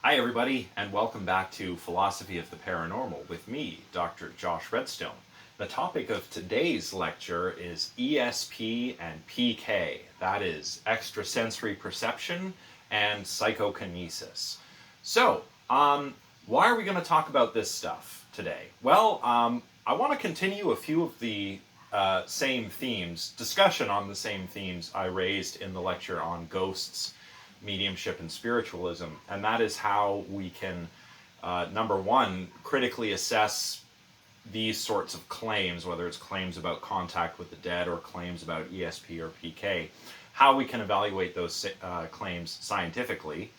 Hi everybody, and welcome back to Philosophy of the Paranormal with me, Dr. Josh Redstone. The topic of today's lecture is ESP and PK, that is, extrasensory perception and psychokinesis. So, why are we going to talk about this stuff today? Well, I want to continue a few of the same themes, discussion on the same themes I raised in the lecture on ghosts, mediumship, and spiritualism, and that is how we can, number one, critically assess these sorts of claims, whether it's claims about contact with the dead or claims about ESP or PK, how we can evaluate those claims scientifically,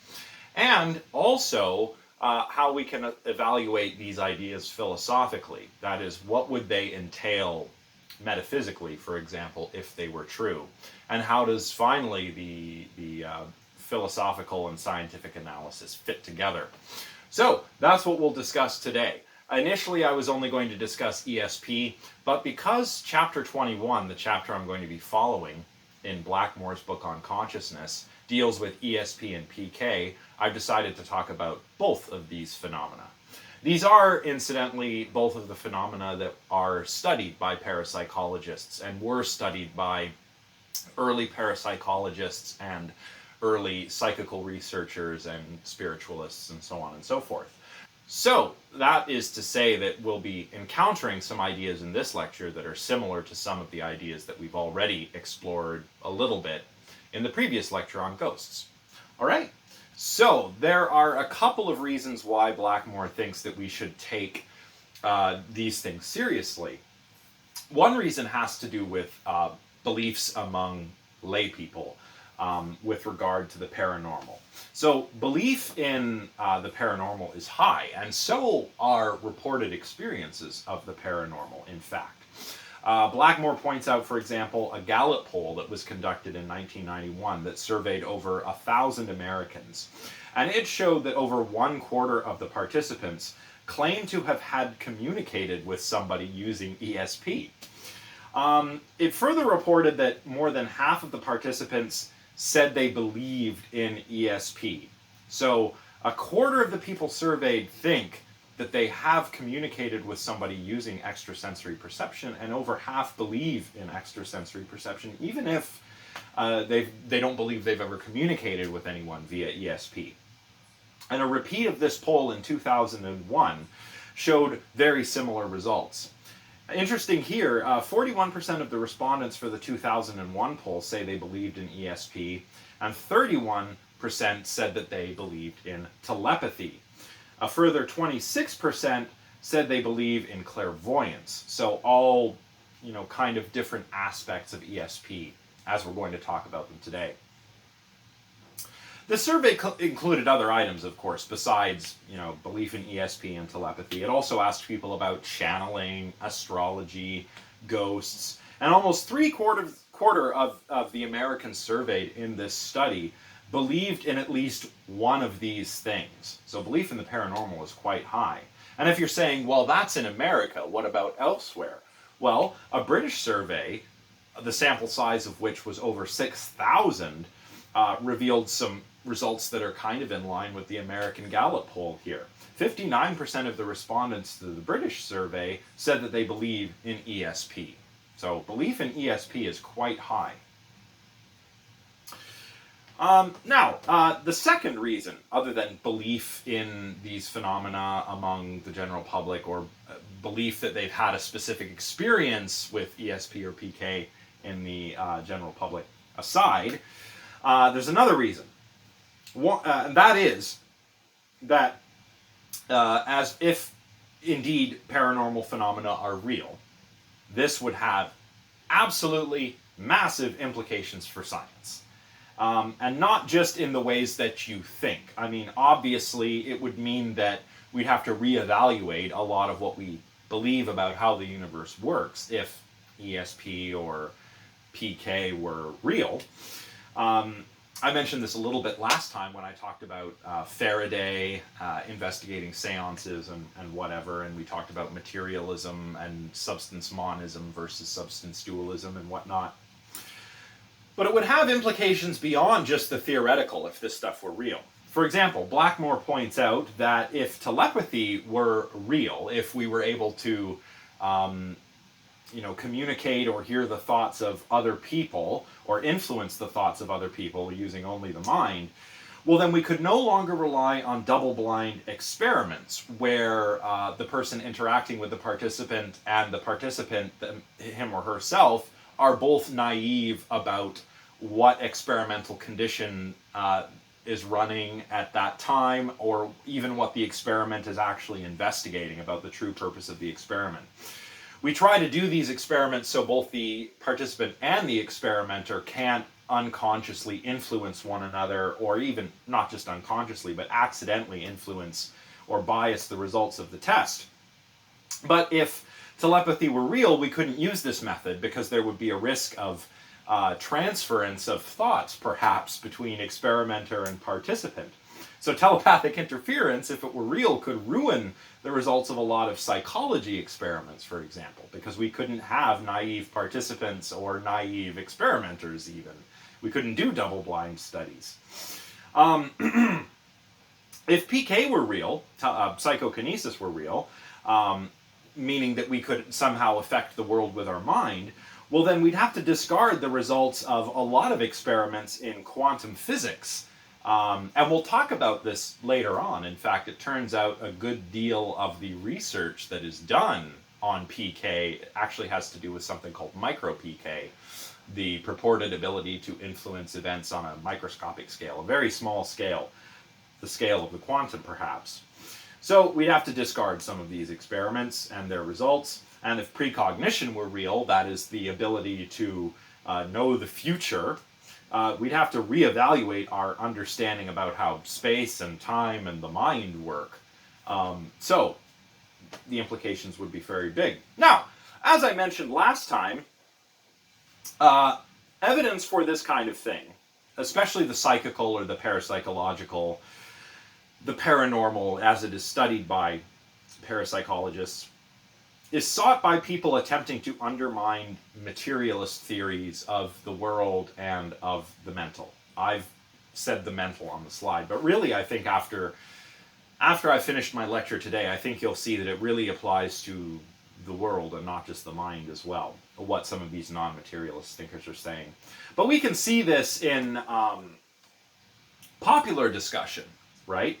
and also how we can evaluate these ideas philosophically. That is, what would they entail metaphysically, for example, if they were true, and how does finally the philosophical and scientific analysis fit together. So that's what we'll discuss today. Initially, I was only going to discuss ESP, but because chapter 21, the chapter I'm going to be following in Blackmore's book on consciousness, deals with ESP and PK, I've decided to talk about both of these phenomena. These are, incidentally, both of the phenomena that are studied by parapsychologists and were studied by early parapsychologists and early psychical researchers and spiritualists and so on and so forth. So that is to say that we'll be encountering some ideas in this lecture that are similar to some of the ideas that we've already explored a little bit in the previous lecture on ghosts. All right, so there are a couple of reasons why Blackmore thinks that we should take these things seriously. One reason has to do with beliefs among lay people. With regard to the paranormal. So belief in the paranormal is high, and so are reported experiences of the paranormal, in fact. Blackmore points out, for example, a Gallup poll that was conducted in 1991 that surveyed over 1,000 Americans, and it showed that over 1/4 of the participants claimed to have had communicated with somebody using ESP. It further reported that more than half of the participants said they believed in ESP. So 1/4 of the people surveyed think that they have communicated with somebody using extrasensory perception, and over half believe in extrasensory perception, even if they don't believe they've ever communicated with anyone via ESP. And a repeat of this poll in 2001 showed very similar results. Interesting here, 41% of the respondents for the 2001 poll say they believed in ESP, and 31% said that they believed in telepathy. A further 26% said they believe in clairvoyance. So all, kind of different aspects of ESP, as we're going to talk about them today. The survey included other items, of course, besides, belief in ESP and telepathy. It also asked people about channeling, astrology, ghosts, and almost three-quarter of the Americans surveyed in this study believed in at least one of these things. So belief in the paranormal is quite high. And if you're saying, well, that's in America, what about elsewhere? Well, a British survey, the sample size of which was over 6,000, revealed some results that are kind of in line with the American Gallup poll here. 59% of the respondents to the British survey said that they believe in ESP. So belief in ESP is quite high. Now, the second reason, other than belief in these phenomena among the general public, or belief that they've had a specific experience with ESP or PK in the general public aside, there's another reason. And that is that as if indeed paranormal phenomena are real, this would have absolutely massive implications for science. And not just in the ways that you think. I mean, obviously, it would mean that we'd have to reevaluate a lot of what we believe about how the universe works if ESP or PK were real. I mentioned this a little bit last time when I talked about Faraday investigating seances and whatever, and we talked about materialism and substance monism versus substance dualism and whatnot. But it would have implications beyond just the theoretical if this stuff were real. For example, Blackmore points out that if telepathy were real, if we were able to communicate or hear the thoughts of other people or influence the thoughts of other people using only the mind, well, then we could no longer rely on double-blind experiments where the person interacting with the participant and the participant, him or herself, are both naive about what experimental condition is running at that time, or even what the experiment is actually investigating about the true purpose of the experiment. We try to do these experiments so both the participant and the experimenter can't unconsciously influence one another, or even not just unconsciously, but accidentally influence or bias the results of the test. But if telepathy were real, we couldn't use this method because there would be a risk of transference of thoughts, perhaps, between experimenter and participant. So telepathic interference, if it were real, could ruin the results of a lot of psychology experiments, for example, because we couldn't have naive participants or naive experimenters even. We couldn't do double-blind studies. If PK were real, psychokinesis were real, meaning that we could somehow affect the world with our mind, well, then we'd have to discard the results of a lot of experiments in quantum physics. And we'll talk about this later on. In fact, it turns out a good deal of the research that is done on PK actually has to do with something called micro-PK, the purported ability to influence events on a microscopic scale, a very small scale, the scale of the quantum, perhaps. So we'd have to discard some of these experiments and their results. And if precognition were real, that is the ability to know the future, we'd have to reevaluate our understanding about how space and time and the mind work. So the implications would be very big. Now, as I mentioned last time, evidence for this kind of thing, especially the psychical or the parapsychological, the paranormal as it is studied by parapsychologists, is sought by people attempting to undermine materialist theories of the world and of the mental. I've said the mental on the slide, but really I think after I finished my lecture today, I think you'll see that it really applies to the world and not just the mind as well, what some of these non-materialist thinkers are saying. But we can see this in popular discussion, right?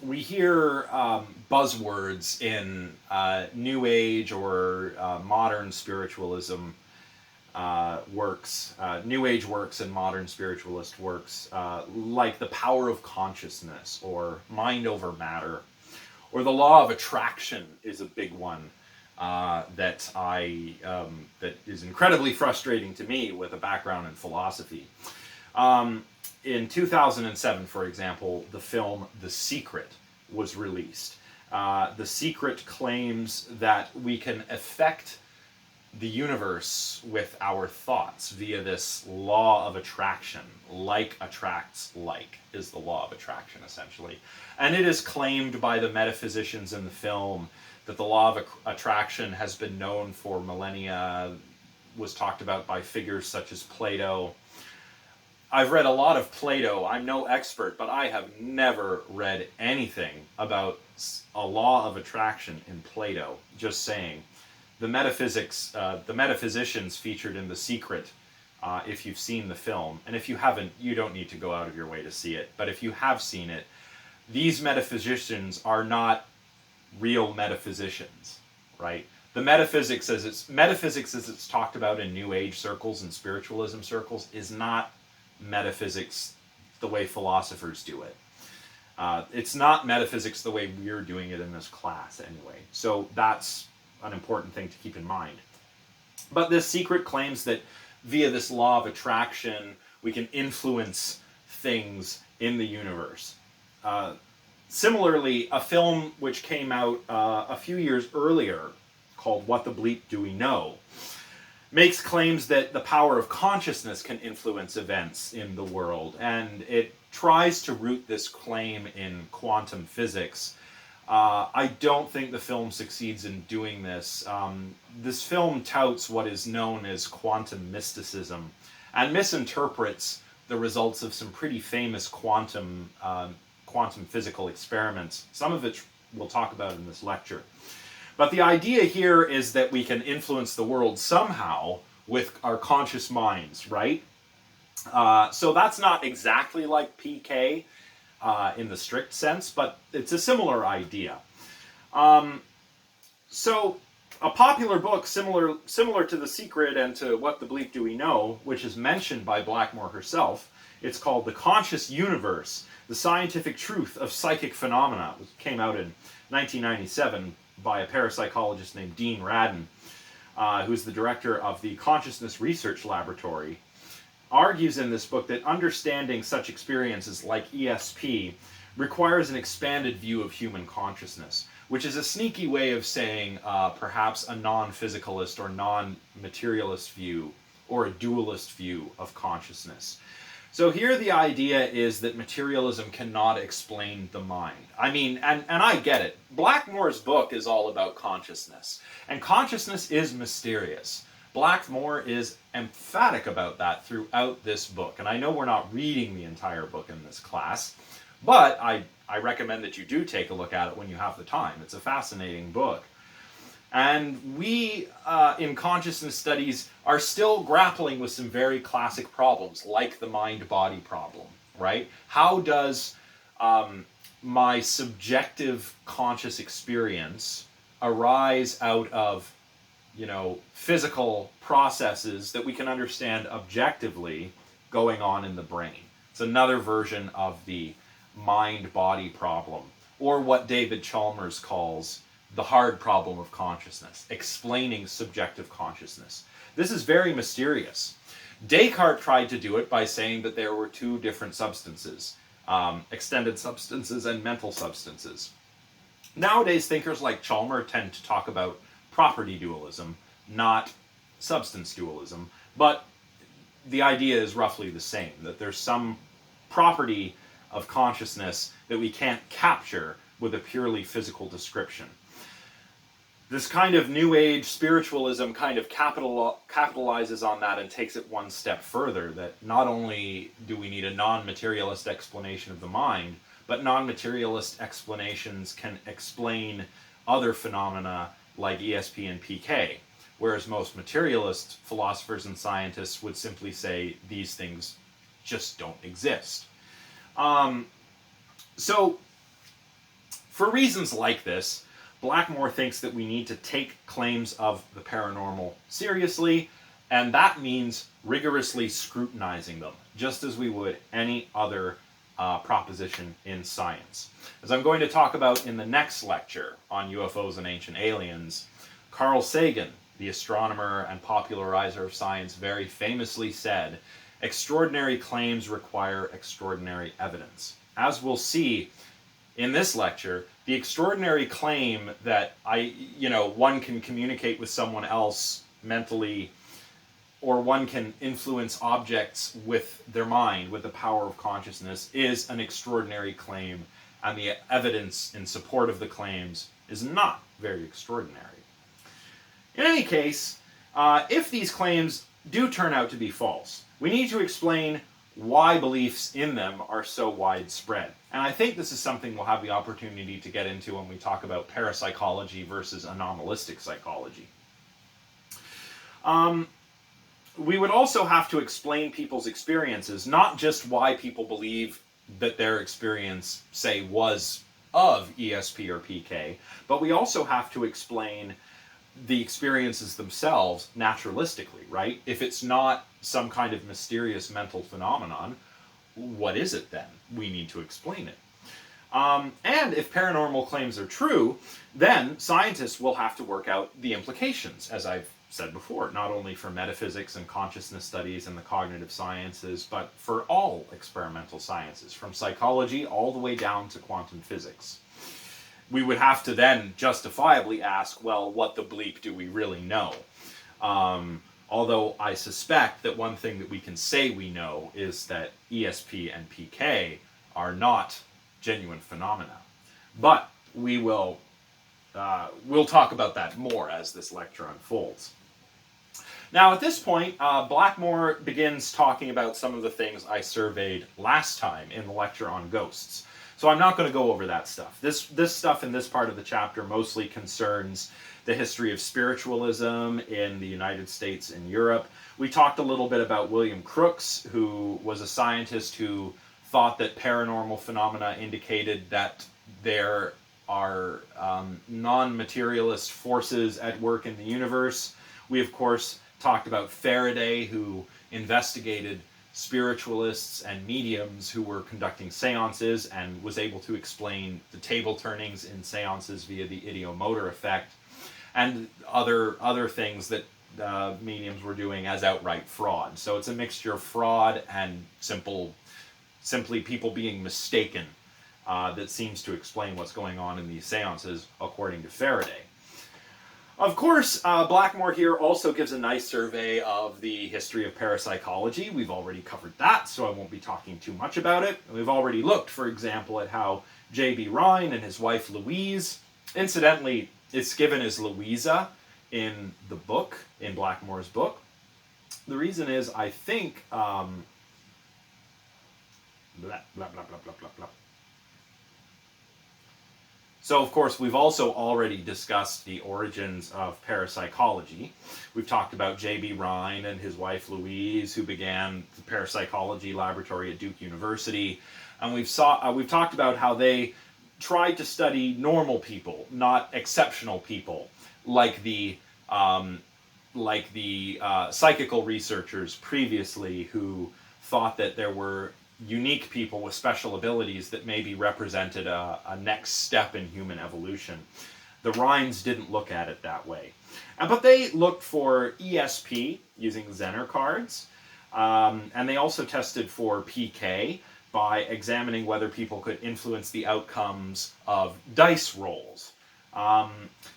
We hear buzzwords in New Age or modern spiritualism works, New Age works and modern spiritualist works, like the power of consciousness or mind over matter, or the law of attraction is a big one that is incredibly frustrating to me with a background in philosophy. In 2007, for example, the film The Secret was released. The Secret claims that we can affect the universe with our thoughts via this law of attraction. Like attracts like is the law of attraction, essentially. And it is claimed by the metaphysicians in the film that the law of attraction has been known for millennia, was talked about by figures such as Plato. I've read a lot of Plato. I'm no expert, but I have never read anything about a law of attraction in Plato. Just saying. The metaphysicians featured in The Secret, if you've seen the film, and if you haven't, you don't need to go out of your way to see it, but if you have seen it, these metaphysicians are not real metaphysicians, right? The metaphysics as it's talked about in New Age circles and spiritualism circles is not metaphysics the way philosophers do it. It's not metaphysics the way we're doing it in this class anyway. So that's an important thing to keep in mind. But this Secret claims that via this law of attraction, we can influence things in the universe. Similarly, a film which came out a few years earlier called What the Bleep Do We Know makes claims that the power of consciousness can influence events in the world, and it tries to root this claim in quantum physics. I don't think the film succeeds in doing this. This film touts what is known as quantum mysticism and misinterprets the results of some pretty famous quantum physical experiments, some of which we'll talk about in this lecture. But the idea here is that we can influence the world somehow with our conscious minds, right? So that's not exactly like PK in the strict sense, but it's a similar idea. So a popular book similar to The Secret and to What the Bleep Do We Know, which is mentioned by Blackmore herself, it's called The Conscious Universe, The Scientific Truth of Psychic Phenomena. It came out in 1997 by a parapsychologist named Dean Radin, who's the director of the Consciousness Research Laboratory, argues in this book that understanding such experiences like ESP requires an expanded view of human consciousness, which is a sneaky way of saying perhaps a non-physicalist or non-materialist view or a dualist view of consciousness. So here the idea is that materialism cannot explain the mind. I mean, and I get it. Blackmore's book is all about consciousness, and consciousness is mysterious. Blackmore is emphatic about that throughout this book, and I know we're not reading the entire book in this class, but I recommend that you do take a look at it when you have the time. It's a fascinating book. And we, in consciousness studies, are still grappling with some very classic problems, like the mind-body problem, right? How does my subjective conscious experience arise out of, physical processes that we can understand objectively going on in the brain? It's another version of the mind-body problem, or what David Chalmers calls the hard problem of consciousness, explaining subjective consciousness. This is very mysterious. Descartes tried to do it by saying that there were two different substances, extended substances and mental substances. Nowadays, thinkers like Chalmers tend to talk about property dualism, not substance dualism, but the idea is roughly the same, that there's some property of consciousness that we can't capture with a purely physical description. This kind of New Age spiritualism kind of capitalizes on that and takes it one step further, that not only do we need a non-materialist explanation of the mind, but non-materialist explanations can explain other phenomena like ESP and PK, whereas most materialist philosophers and scientists would simply say these things just don't exist. So, for reasons like this, Blackmore thinks that we need to take claims of the paranormal seriously, and that means rigorously scrutinizing them, just as we would any other proposition in science. As I'm going to talk about in the next lecture on UFOs and ancient aliens, Carl Sagan, the astronomer and popularizer of science, very famously said, "Extraordinary claims require extraordinary evidence." As we'll see in this lecture, the extraordinary claim that one can communicate with someone else mentally, or one can influence objects with their mind, with the power of consciousness, is an extraordinary claim, and the evidence in support of the claims is not very extraordinary. In any case, if these claims do turn out to be false, we need to explain why beliefs in them are so widespread. And I think this is something we'll have the opportunity to get into when we talk about parapsychology versus anomalistic psychology. We would also have to explain people's experiences, not just why people believe that their experience, say, was of ESP or PK, but we also have to explain the experiences themselves naturalistically, right? If it's not some kind of mysterious mental phenomenon, what is it then? We need to explain it. And if paranormal claims are true, then scientists will have to work out the implications, as I've said before, not only for metaphysics and consciousness studies and the cognitive sciences, but for all experimental sciences, from psychology all the way down to quantum physics. We would have to then justifiably ask, well, what the bleep do we really know? Although I suspect that one thing that we can say we know is that ESP and PK are not genuine phenomena. But we'll talk about that more as this lecture unfolds. Now, at this point, Blackmore begins talking about some of the things I surveyed last time in the lecture on ghosts. So I'm not going to go over that stuff. This stuff in this part of the chapter mostly concerns the history of spiritualism in the United States and Europe. We talked a little bit about William Crookes, who was a scientist who thought that paranormal phenomena indicated that there are non-materialist forces at work in the universe. We, of course, talked about Faraday, who investigated spiritualists and mediums who were conducting seances and was able to explain the table turnings in seances via the idiomotor effect, and other things that mediums were doing as outright fraud. So it's a mixture of fraud and simply people being mistaken that seems to explain what's going on in these seances, according to Faraday. Of course, Blackmore here also gives a nice survey of the history of parapsychology. We've already covered that, so I won't be talking too much about it. We've already looked, for example, at how J.B. Rhine and his wife Louise, incidentally, it's given as Louisa in the book, in Blackmore's book. The reason is, I think, blah, blah, blah, blah, blah, blah, blah. So, of course, we've also already discussed the origins of parapsychology. We've talked about J.B. Rhine and his wife Louise, who began the parapsychology laboratory at Duke University. And we've talked about how they tried to study normal people, not exceptional people, like the psychical researchers previously who thought that there were unique people with special abilities that maybe represented a next step in human evolution. The Rhines didn't look at it that way. But they looked for ESP using Zener cards, and they also tested for PK by examining whether people could influence the outcomes of dice rolls.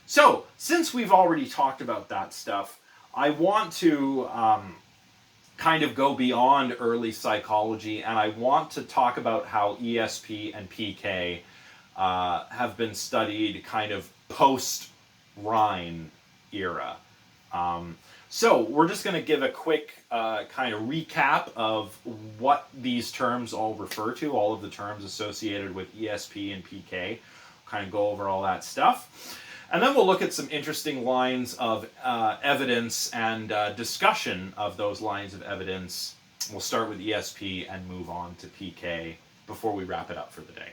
So, since we've already talked about that stuff, I want to kind of go beyond early psychology, and I want to talk about how ESP and PK have been studied kind of post-Rhine era. So we're just going to give a quick kind of recap of what these terms all refer to, all of the terms associated with ESP and PK, kind of go over all that stuff. And then we'll look at some interesting lines of evidence and discussion of those lines of evidence. We'll start with ESP and move on to PK before we wrap it up for the day.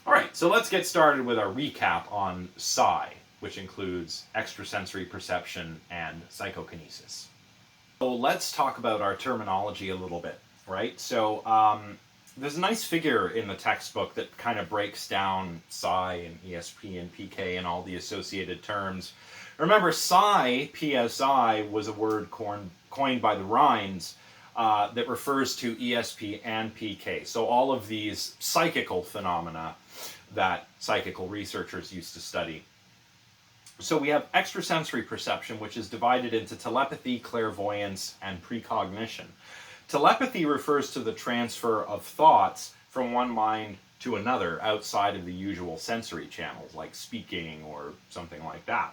All right, so let's get started with our recap on psi, which includes extrasensory perception and psychokinesis. So let's talk about our terminology a little bit, right? So there's a nice figure in the textbook that kind of breaks down psi and ESP and PK and all the associated terms. Remember, psi, PSI, was a word coined by the Rhines that refers to ESP and PK. So all of these psychical phenomena that psychical researchers used to study. So we have extrasensory perception, which is divided into telepathy, clairvoyance, and precognition. Telepathy refers to the transfer of thoughts from one mind to another outside of the usual sensory channels, like speaking or something like that.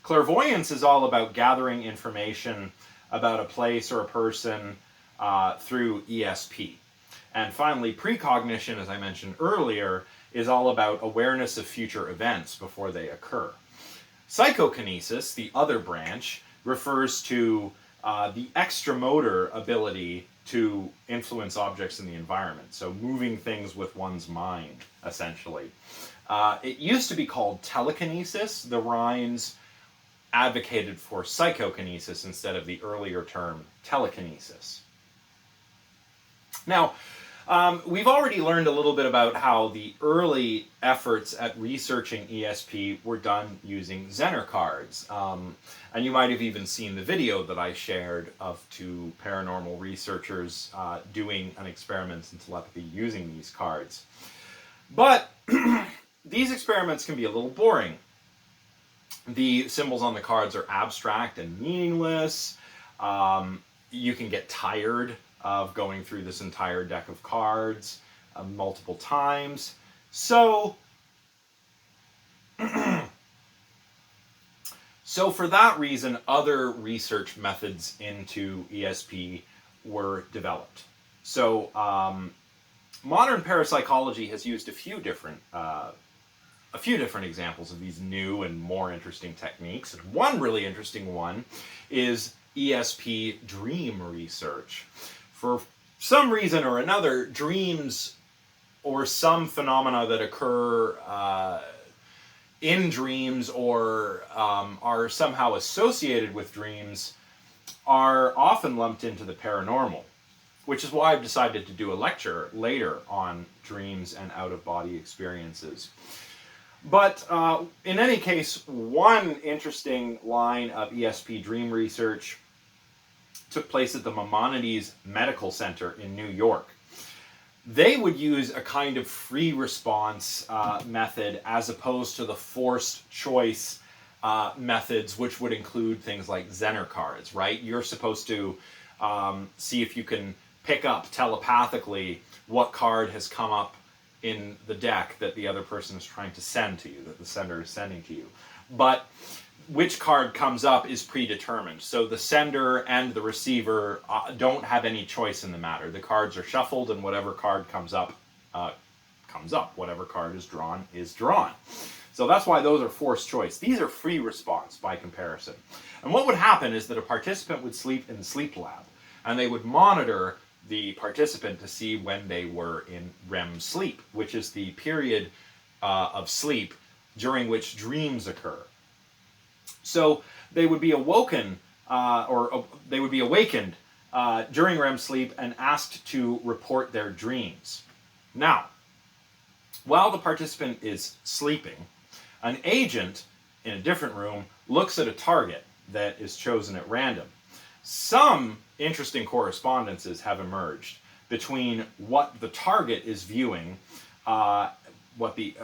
Clairvoyance is all about gathering information about a place or a person through ESP. And finally, precognition, as I mentioned earlier, is all about awareness of future events before they occur. Psychokinesis, the other branch, refers to the extramotor ability to influence objects in the environment, so moving things with one's mind, essentially. It used to be called telekinesis. The Rhines advocated for psychokinesis instead of the earlier term telekinesis. Now, we've already learned a little bit about how the early efforts at researching ESP were done using Zener cards. And you might have even seen the video that I shared of two paranormal researchers doing an experiment in telepathy using these cards. But these experiments can be a little boring. The symbols on the cards are abstract and meaningless. You can get tired of going through this entire deck of cards multiple times. So So for that reason, other research methods into ESP were developed. So modern parapsychology has used a few different examples of these new and more interesting techniques. And one really interesting one is ESP dream research. For some reason or another, dreams or some phenomena that occur in dreams or are somehow associated with dreams are often lumped into the paranormal, which is why I've decided to do a lecture later on dreams and out-of-body experiences. But in any case, one interesting line of ESP dream research took place at the Maimonides Medical Center in New York. They would use a kind of free response method as opposed to the forced choice methods, which would include things like Zener cards, right? You're supposed to see if you can pick up telepathically what card has come up in the deck that the other person is trying to send to you, that the sender is sending to you. But which card comes up is predetermined. So the sender and the receiver don't have any choice in the matter. The cards are shuffled, and whatever card comes up, comes up. Whatever card is drawn is drawn. So that's why those are forced choice. These are free response by comparison. And what would happen is that a participant would sleep in the sleep lab, and they would monitor the participant to see when they were in REM sleep, which is the period of sleep during which dreams occur. So they would be awoken, they would be awakened during REM sleep and asked to report their dreams. Now, while the participant is sleeping, an agent in a different room looks at a target that is chosen at random. Some interesting correspondences have emerged between what the target is viewing, what the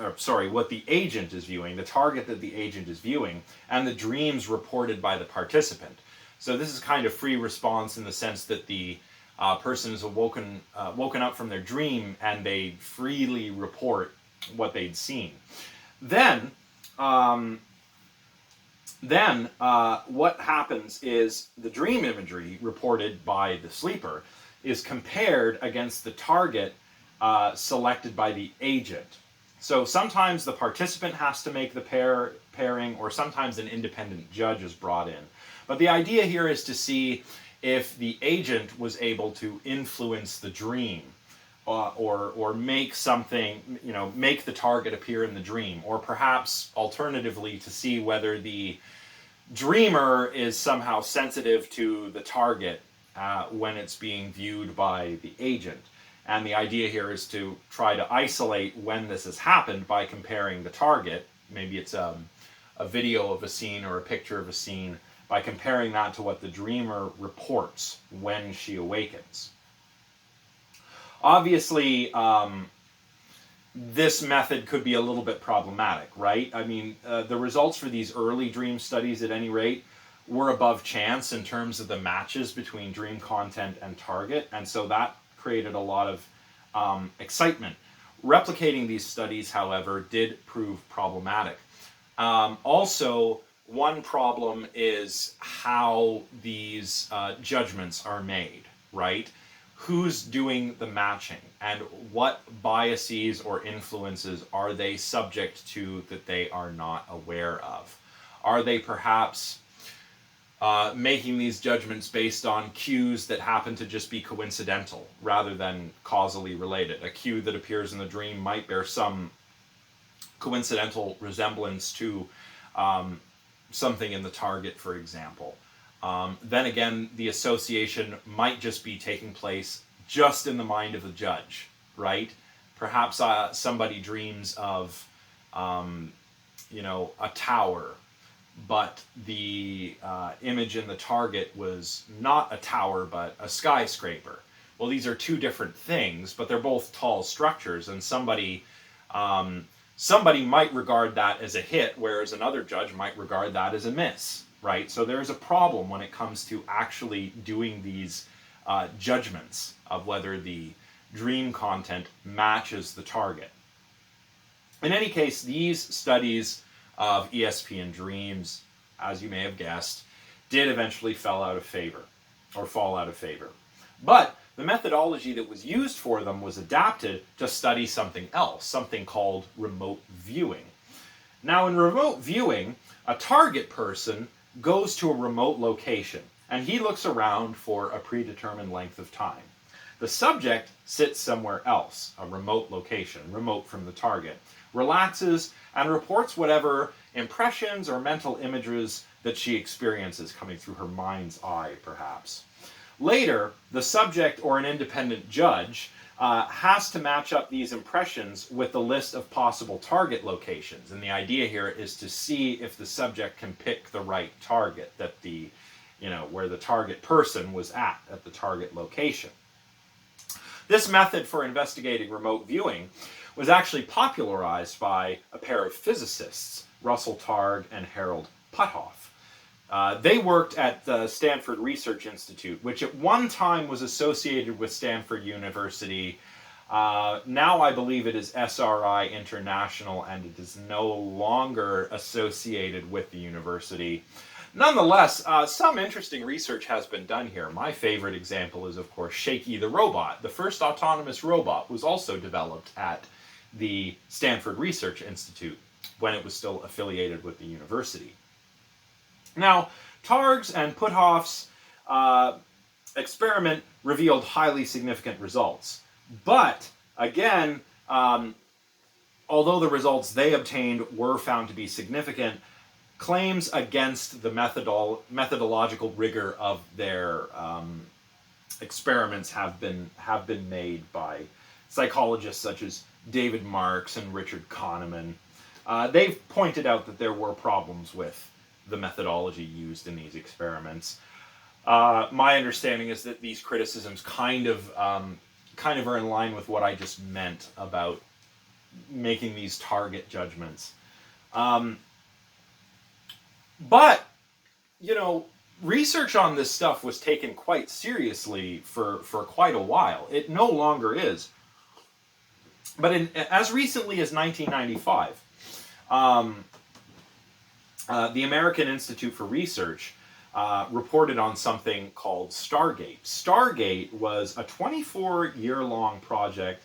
agent is viewing, the target that the agent is viewing, and the dreams reported by the participant. So this is kind of free response in the sense that the person is woken up from their dream and they freely report what they'd seen. Then what happens is the dream imagery reported by the sleeper is compared against the target selected by the agent. So sometimes the participant has to make the pairing, or sometimes an independent judge is brought in. But the idea here is to see if the agent was able to influence the dream, or make something, make the target appear in the dream, or perhaps alternatively to see whether the dreamer is somehow sensitive to the target when it's being viewed by the agent. And the idea here is to try to isolate when this has happened by comparing the target, maybe it's a video of a scene or a picture of a scene, by comparing that to what the dreamer reports when she awakens. Obviously, this method could be a little bit problematic, right? I mean, the results for these early dream studies, at any rate, were above chance in terms of the matches between dream content and target, and so that created a lot of excitement. Replicating these studies, however, did prove problematic. Also, one problem is how these judgments are made, right? Who's doing the matching, and what biases or influences are they subject to that they are not aware of? Are they perhaps making these judgments based on cues that happen to just be coincidental rather than causally related? A cue that appears in the dream might bear some coincidental resemblance to something in the target, for example. Then again, the association might just be taking place just in the mind of the judge, right? Perhaps somebody dreams of, a tower, but the image in the target was not a tower, but a skyscraper. Well, these are two different things, but they're both tall structures, and somebody might regard that as a hit, whereas another judge might regard that as a miss, right? So there's a problem when it comes to actually doing these judgments of whether the dream content matches the target. In any case, these studies of ESP and dreams as you may have guessed, did eventually fall out of favor. But the methodology that was used for them was adapted to study something else, something called remote viewing. Now, in remote viewing, a target person goes to a remote location, and he looks around for a predetermined length of time. The subject sits somewhere else, a remote location, remote from the target, relaxes, and reports whatever impressions or mental images that she experiences coming through her mind's eye, perhaps. Later, the subject or an independent judge has to match up these impressions with the list of possible target locations. And the idea here is to see if the subject can pick the right target, that where the target person was at the target location. This method for investigating remote viewing was actually popularized by a pair of physicists, Russell Targ and Harold Puthoff. They worked at the Stanford Research Institute, which at one time was associated with Stanford University. Now I believe it is SRI International, and it is no longer associated with the university. Nonetheless, some interesting research has been done here. My favorite example is, of course, Shaky the robot. The first autonomous robot was also developed at the Stanford Research Institute when it was still affiliated with the university. Now, Targ's and Puthoff's experiment revealed highly significant results. But, again, although the results they obtained were found to be significant, claims against the methodological rigor of their experiments have been made by psychologists such as David Marks and Richard Kahneman. They've pointed out that there were problems with the methodology used in these experiments. My understanding is that these criticisms kind of are in line with what I just meant about making these target judgments. But, research on this stuff was taken quite seriously for quite a while. It no longer is. But as recently as 1995, the American Institute for Research reported on something called Stargate. Stargate was a 24-year-long project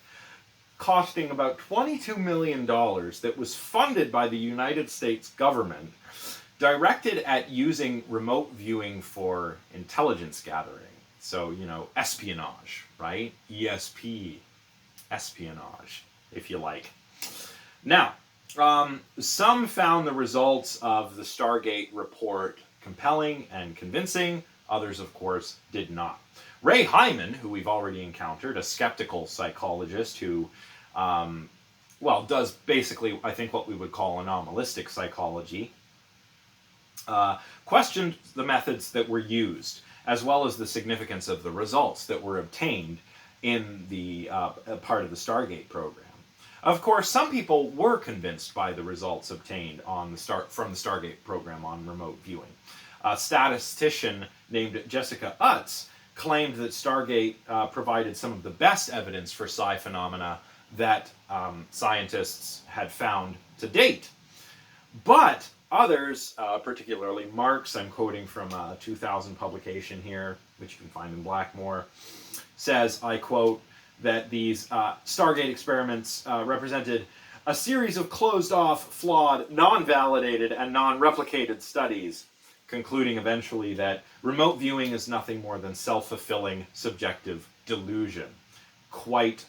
costing about $22 million that was funded by the United States government, directed at using remote viewing for intelligence gathering. So, espionage, right? ESP, espionage, if you like. Now, some found the results of the Stargate report compelling and convincing. Others, of course, did not. Ray Hyman, who we've already encountered, a skeptical psychologist who, does basically, I think, what we would call anomalistic psychology, questioned the methods that were used, as well as the significance of the results that were obtained in the part of the Stargate program. Of course, some people were convinced by the results obtained from the Stargate program on remote viewing. A statistician named Jessica Utz claimed that Stargate provided some of the best evidence for psi phenomena that scientists had found to date. But others, particularly Marks, I'm quoting from a 2000 publication here, which you can find in Blackmore, says, I quote, that these Stargate experiments represented a series of closed-off, flawed, non-validated, and non-replicated studies, concluding eventually that remote viewing is nothing more than self-fulfilling subjective delusion. Quite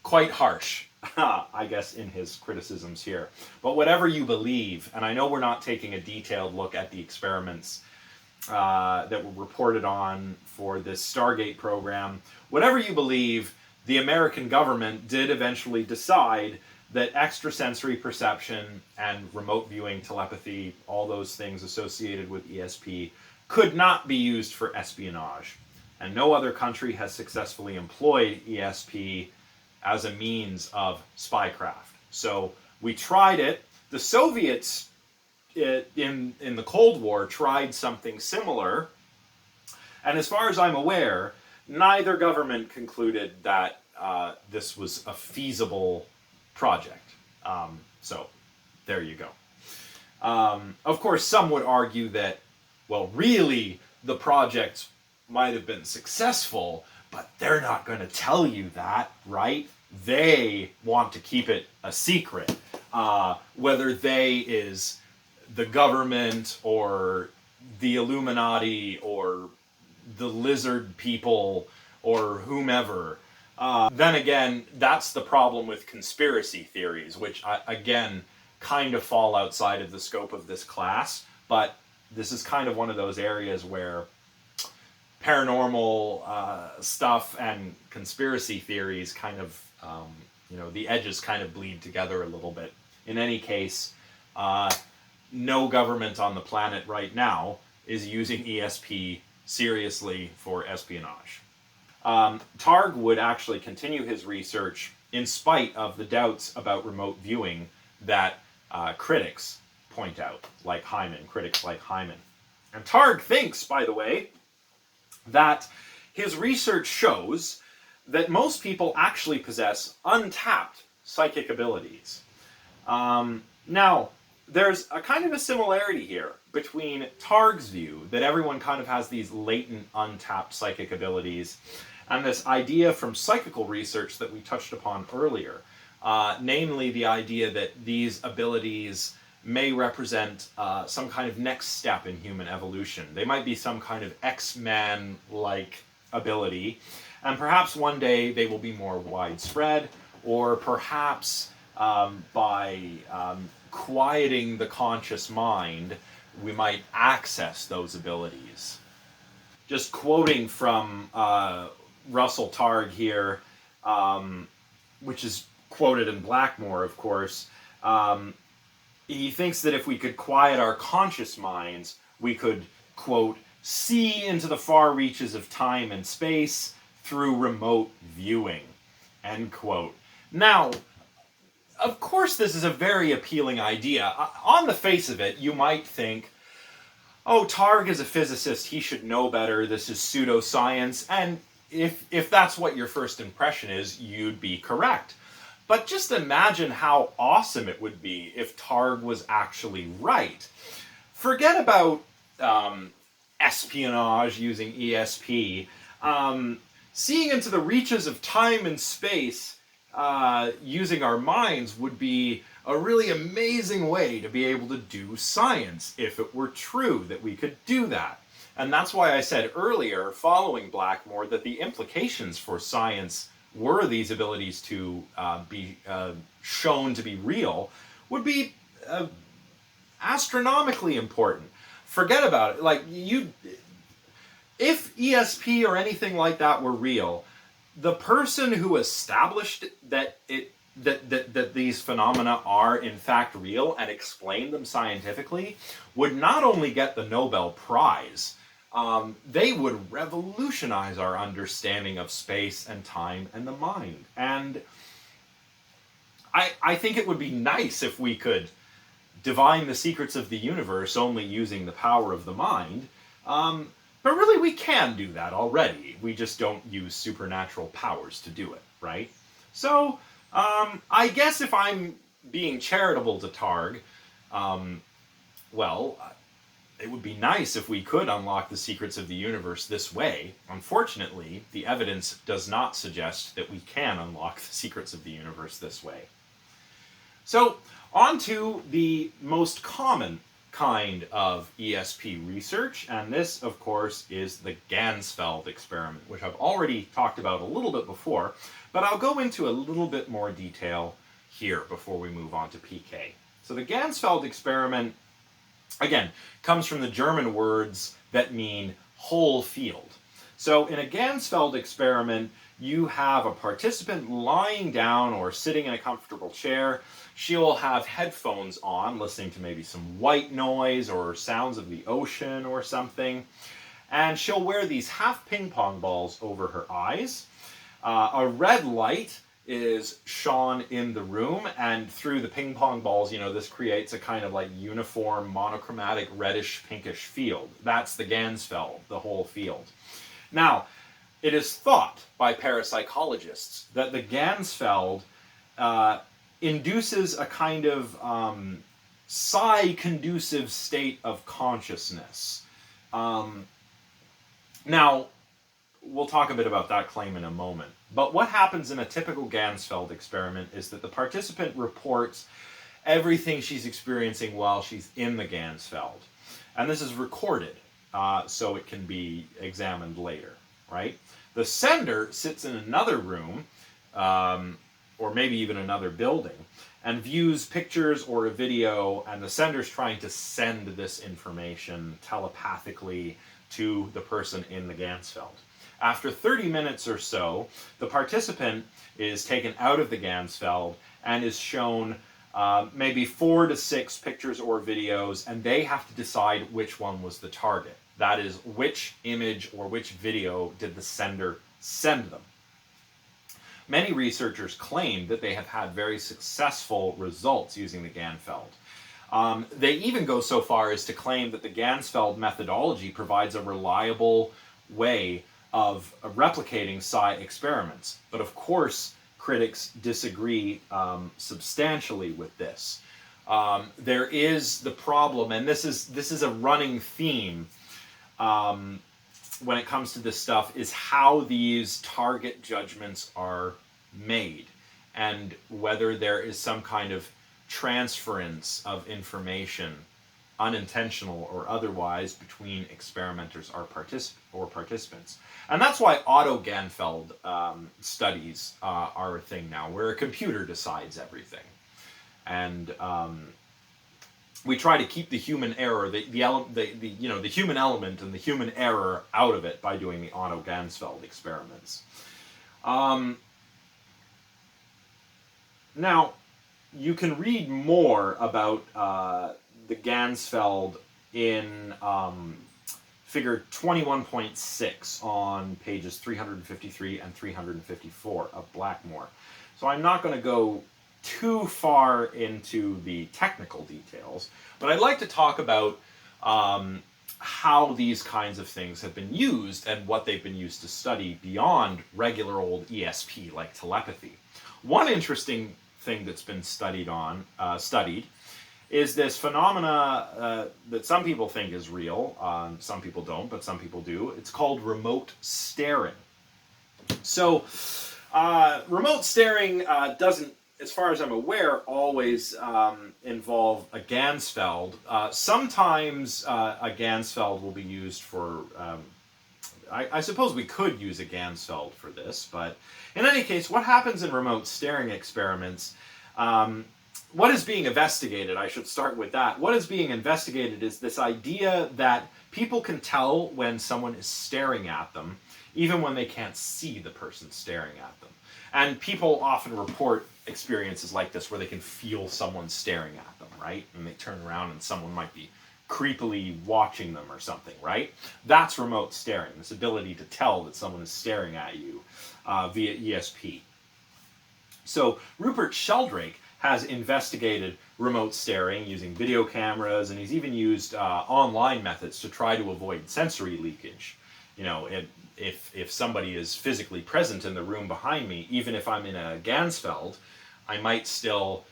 harsh, I guess, in his criticisms here. But whatever you believe, and I know we're not taking a detailed look at the experiments that were reported on for this Stargate program, whatever you believe, the American government did eventually decide that extrasensory perception and remote viewing, telepathy, all those things associated with ESP, could not be used for espionage. And no other country has successfully employed ESP as a means of spycraft. So we tried it. The Soviets in the Cold War tried something similar. And as far as I'm aware, neither government concluded that this was a feasible project. So there you go. Of course, some would argue that, well, really, the project might have been successful, but they're not going to tell you that, right? They want to keep it a secret. Whether they is the government or the Illuminati or the lizard people or whomever. Then again, that's the problem with conspiracy theories, which again kind of fall outside of the scope of this class, but this is kind of one of those areas where paranormal stuff and conspiracy theories kind of, the edges kind of bleed together a little bit. In any case, no government on the planet right now is using ESP seriously for espionage. Targ would actually continue his research in spite of the doubts about remote viewing that critics point out, like critics like Hyman. And Targ thinks, by the way, that his research shows that most people actually possess untapped psychic abilities. Now, there's a kind of a similarity here between Targ's view that everyone kind of has these latent, untapped psychic abilities, and this idea from psychical research that we touched upon earlier, namely the idea that these abilities may represent some kind of next step in human evolution. They might be some kind of X-Man-like ability, and perhaps one day they will be more widespread, or perhaps by quieting the conscious mind, we might access those abilities. Just quoting from Russell Targ here, which is quoted in Blackmore, of course, he thinks that if we could quiet our conscious minds, we could, quote, see into the far reaches of time and space through remote viewing, end quote. Now, of course, this is a very appealing idea. On the face of it, you might think, oh, Targ is a physicist, he should know better, this is pseudoscience, and if that's what your first impression is, you'd be correct. But just imagine how awesome it would be if Targ was actually right. Forget about espionage using ESP. Seeing into the reaches of time and space using our minds would be a really amazing way to be able to do science, if it were true that we could do that. And that's why I said earlier, following Blackmore, that the implications for science were these abilities to be shown to be real, would be astronomically important. Forget about it. Like, if ESP or anything like that were real, the person who established that these phenomena are in fact real and explained them scientifically would not only get the Nobel Prize, they would revolutionize our understanding of space and time and the mind. And I think it would be nice if we could divine the secrets of the universe only using the power of the mind. But really, we can do that already. We just don't use supernatural powers to do it, right? So, I guess if I'm being charitable to Targ, well, it would be nice if we could unlock the secrets of the universe this way. Unfortunately, the evidence does not suggest that we can unlock the secrets of the universe this way. So, on to the most common kind of ESP research, and this, of course, is the Ganzfeld experiment, which I've already talked about a little bit before, but I'll go into a little bit more detail here before we move on to PK. So the Ganzfeld experiment, again, comes from the German words that mean whole field. So in a Ganzfeld experiment, you have a participant lying down or sitting in a comfortable chair. She'll have headphones on, listening to maybe some white noise or sounds of the ocean or something. And she'll wear these half ping pong balls over her eyes. A red light is shone in the room, and through the ping pong balls, this creates a kind of like uniform, monochromatic, reddish, pinkish field. That's the Ganzfeld, the whole field. Now, it is thought by parapsychologists that the Ganzfeld induces a kind of psi-conducive state of consciousness. Now, we'll talk a bit about that claim in a moment. But what happens in a typical Ganzfeld experiment is that the participant reports everything she's experiencing while she's in the Ganzfeld. And this is recorded, so it can be examined later, right? The sender sits in another room, or maybe even another building, and views pictures or a video, and the sender's trying to send this information telepathically to the person in the Ganzfeld. After 30 minutes or so, the participant is taken out of the Ganzfeld and is shown maybe 4 to 6 pictures or videos, and they have to decide which one was the target. That is, which image or which video did the sender send them. Many researchers claim that they have had very successful results using the Ganzfeld. They even go so far as to claim that the Ganzfeld methodology provides a reliable way of replicating psi experiments. But of course, critics disagree substantially with this. There is the problem, and this is a running theme when it comes to this stuff, is how these target judgments are made, and whether there is some kind of transference of information, unintentional or otherwise, between experimenters or participants. And that's why auto-Ganzfeld studies are a thing now, where a computer decides everything. And we try to keep the human error, the human element and the human error out of it by doing the auto-Ganzfeld experiments. Now, you can read more about the Ganzfeld in figure 21.6 on pages 353 and 354 of Blackmore. So I'm not going to go too far into the technical details, but I'd like to talk about how these kinds of things have been used and what they've been used to study beyond regular old ESP like telepathy. One interesting thing that's been studied is this phenomena that some people think is real, some people don't, but some people do. It's called remote staring. So, remote staring doesn't, as far as I'm aware, always involve a Ganzfeld. Sometimes a Ganzfeld will be used for, I suppose we could use a Ganzfeld for this, but in any case, what happens in remote staring experiments, what is being investigated, I should start with that. What is being investigated is this idea that people can tell when someone is staring at them, even when they can't see the person staring at them. And people often report experiences like this where they can feel someone staring at them, right? And they turn around and someone might be creepily watching them or something, right? That's remote staring, this ability to tell that someone is staring at you via ESP. So Rupert Sheldrake has investigated remote staring using video cameras, and he's even used online methods to try to avoid sensory leakage. You know, if somebody is physically present in the room behind me, even if I'm in a Ganzfeld, I might still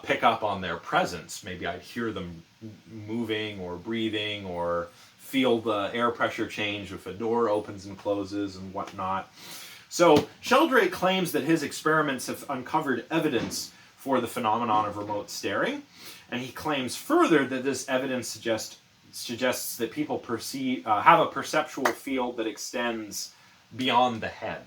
pick up on their presence. Maybe I'd hear them moving or breathing, or feel the air pressure change if a door opens and closes and whatnot. So Sheldrake claims that his experiments have uncovered evidence for the phenomenon of remote staring, and he claims further that this evidence suggests that people have a perceptual field that extends beyond the head.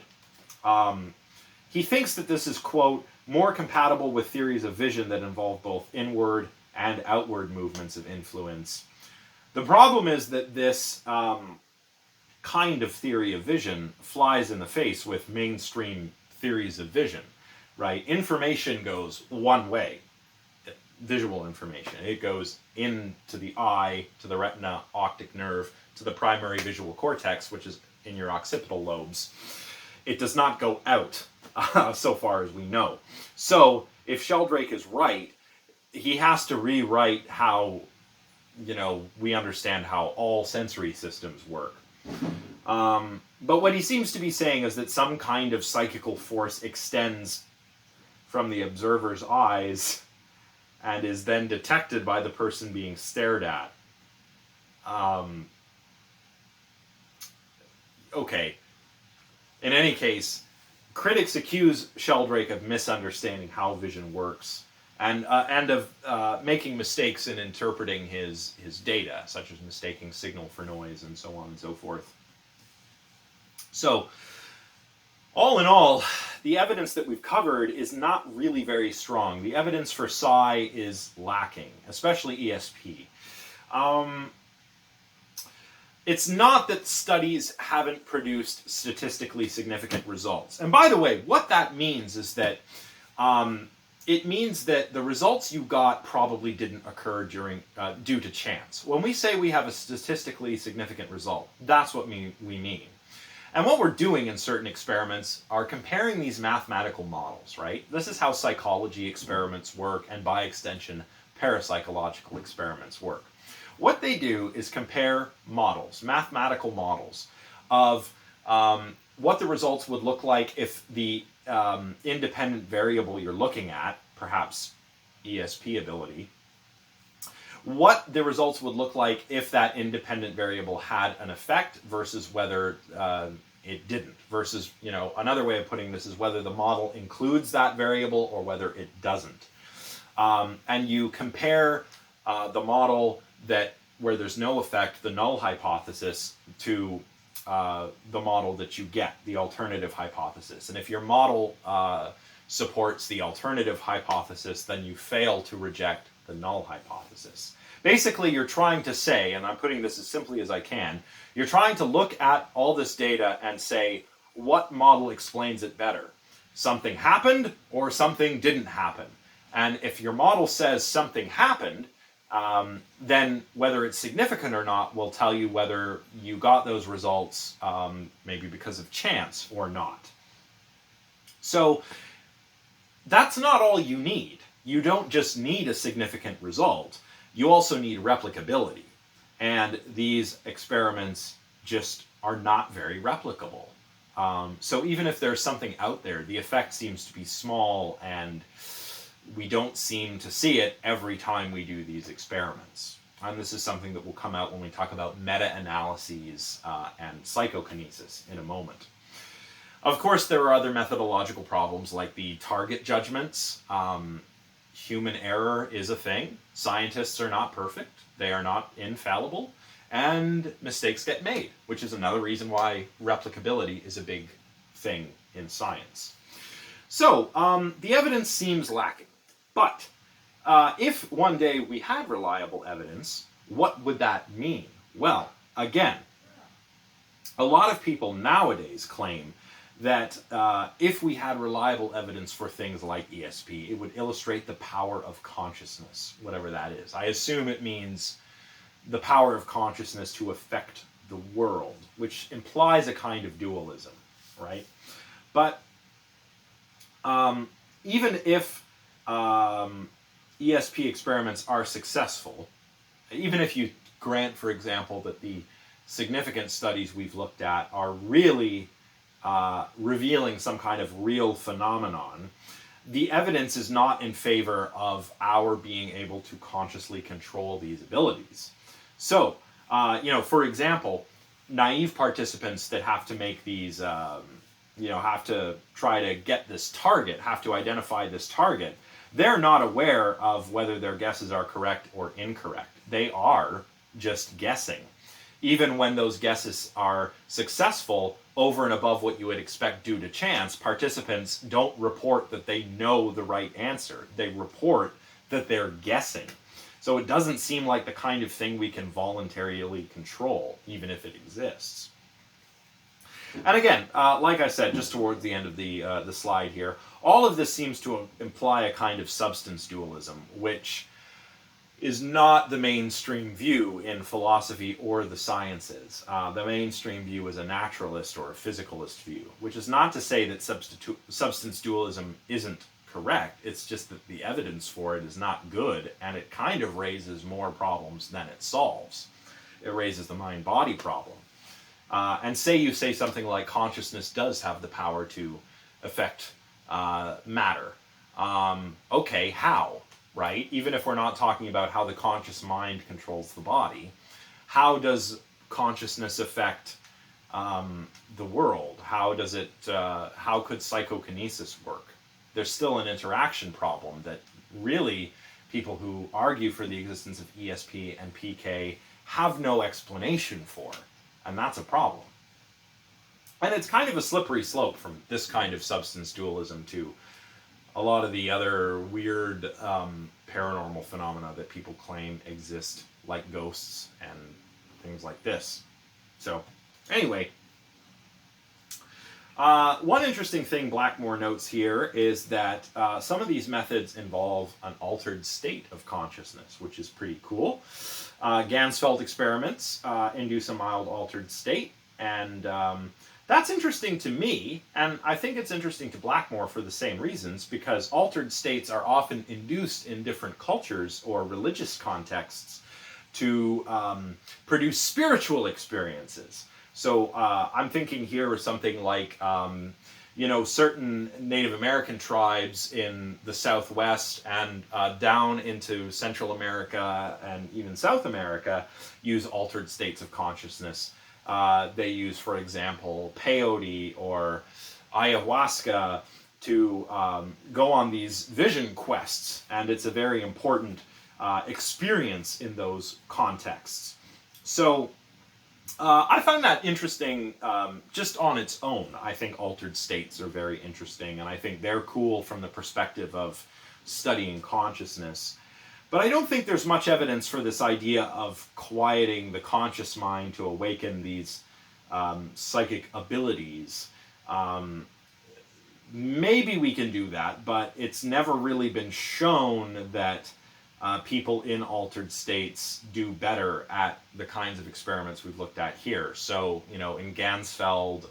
He thinks that this is, quote, more compatible with theories of vision that involve both inward and outward movements of influence. The problem is that this kind of theory of vision flies in the face with mainstream theories of vision, right? Information goes one way, visual information. It goes into the eye, to the retina, optic nerve, to the primary visual cortex, which is in your occipital lobes. It does not go out, so far as we know. So, if Sheldrake is right, he has to rewrite how, we understand how all sensory systems work. But what he seems to be saying is that some kind of psychical force extends from the observer's eyes and is then detected by the person being stared at. Okay. In any case, critics accuse Sheldrake of misunderstanding how vision works and of making mistakes in interpreting his data, such as mistaking signal for noise and so on and so forth. So, all in all, the evidence that we've covered is not really very strong. The evidence for psi is lacking, especially ESP. It's not that studies haven't produced statistically significant results. And by the way, what that means is that it means that the results you got probably didn't occur due to chance. When we say we have a statistically significant result, that's what we mean. And what we're doing in certain experiments are comparing these mathematical models, right? This is how psychology experiments work, and by extension, parapsychological experiments work. What they do is compare models, mathematical models, of what the results would look like if the independent variable you're looking at, perhaps ESP ability, what the results would look like if that independent variable had an effect versus whether it didn't. Versus, another way of putting this is whether the model includes that variable or whether it doesn't. And you compare the model where there's no effect, the null hypothesis, to the model that you get, the alternative hypothesis. And if your model supports the alternative hypothesis, then you fail to reject the null hypothesis. Basically, you're trying to say, and I'm putting this as simply as I can, you're trying to look at all this data and say, what model explains it better? Something happened or something didn't happen? And if your model says something happened, then whether it's significant or not will tell you whether you got those results maybe because of chance or not. So that's not all you need. You don't just need a significant result. You also need replicability. And these experiments just are not very replicable. So even if there's something out there, the effect seems to be small, and we don't seem to see it every time we do these experiments. And this is something that will come out when we talk about meta-analyses and psychokinesis in a moment. Of course, there are other methodological problems like the target judgments. Human error is a thing. Scientists are not perfect. They are not infallible. And mistakes get made, which is another reason why replicability is a big thing in science. So, the evidence seems lacking. But if one day we had reliable evidence, what would that mean? Well, again, a lot of people nowadays claim that if we had reliable evidence for things like ESP, it would illustrate the power of consciousness, whatever that is. I assume it means the power of consciousness to affect the world, which implies a kind of dualism, right? But even if ESP experiments are successful, even if you grant, for example, that the significant studies we've looked at are really revealing some kind of real phenomenon, the evidence is not in favor of our being able to consciously control these abilities. So, for example, naive participants that have to make these, have to try to get this target, have to identify this target, they're not aware of whether their guesses are correct or incorrect. They are just guessing. Even when those guesses are successful, over and above what you would expect due to chance, participants don't report that they know the right answer. They report that they're guessing. So it doesn't seem like the kind of thing we can voluntarily control, even if it exists. And again, like I said, just towards the end of the slide here, all of this seems to imply a kind of substance dualism, which is not the mainstream view in philosophy or the sciences. The mainstream view is a naturalist or a physicalist view, which is not to say that substance dualism isn't correct. It's just that the evidence for it is not good, and it kind of raises more problems than it solves. It raises the mind-body problem. And say you say something like consciousness does have the power to affect matter. Okay, how? right? Even if we're not talking about how the conscious mind controls the body, how does consciousness affect the world? How does it? How could psychokinesis work? There's still an interaction problem that really people who argue for the existence of ESP and PK have no explanation for, and that's a problem. And it's kind of a slippery slope from this kind of substance dualism to a lot of the other weird paranormal phenomena that people claim exist, like ghosts and things like this. So, anyway, one interesting thing Blackmore notes here is that some of these methods involve an altered state of consciousness, which is pretty cool. Ganzfeld experiments induce a mild altered state, and that's interesting to me, and I think it's interesting to Blackmore for the same reasons, because altered states are often induced in different cultures or religious contexts to produce spiritual experiences. So I'm thinking here of something like, certain Native American tribes in the Southwest and down into Central America and even South America use altered states of consciousness. They use, for example, peyote or ayahuasca to go on these vision quests, and it's a very important experience in those contexts. So I find that interesting just on its own. I think altered states are very interesting, and I think they're cool from the perspective of studying consciousness. But I don't think there's much evidence for this idea of quieting the conscious mind to awaken these psychic abilities. Maybe we can do that, but it's never really been shown that people in altered states do better at the kinds of experiments we've looked at here. So, in Ganzfeld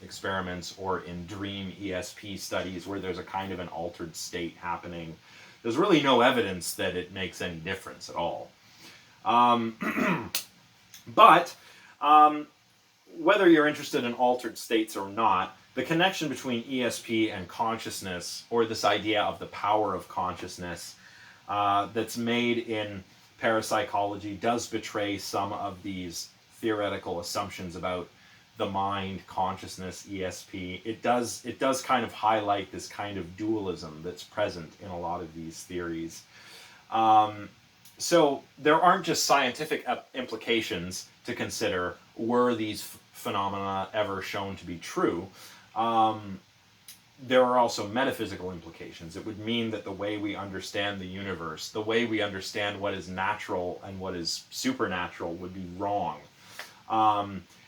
experiments or in dream ESP studies where there's a kind of an altered state happening, there's really no evidence that it makes any difference at all. But whether you're interested in altered states or not, the connection between ESP and consciousness, or this idea of the power of consciousness that's made in parapsychology, does betray some of these theoretical assumptions about the mind, consciousness, ESP. It does kind of highlight this kind of dualism that's present in a lot of these theories. So there aren't just scientific implications to consider. Were these phenomena ever shown to be true? There are also metaphysical implications. It would mean that the way we understand the universe, the way we understand what is natural and what is supernatural, would be wrong.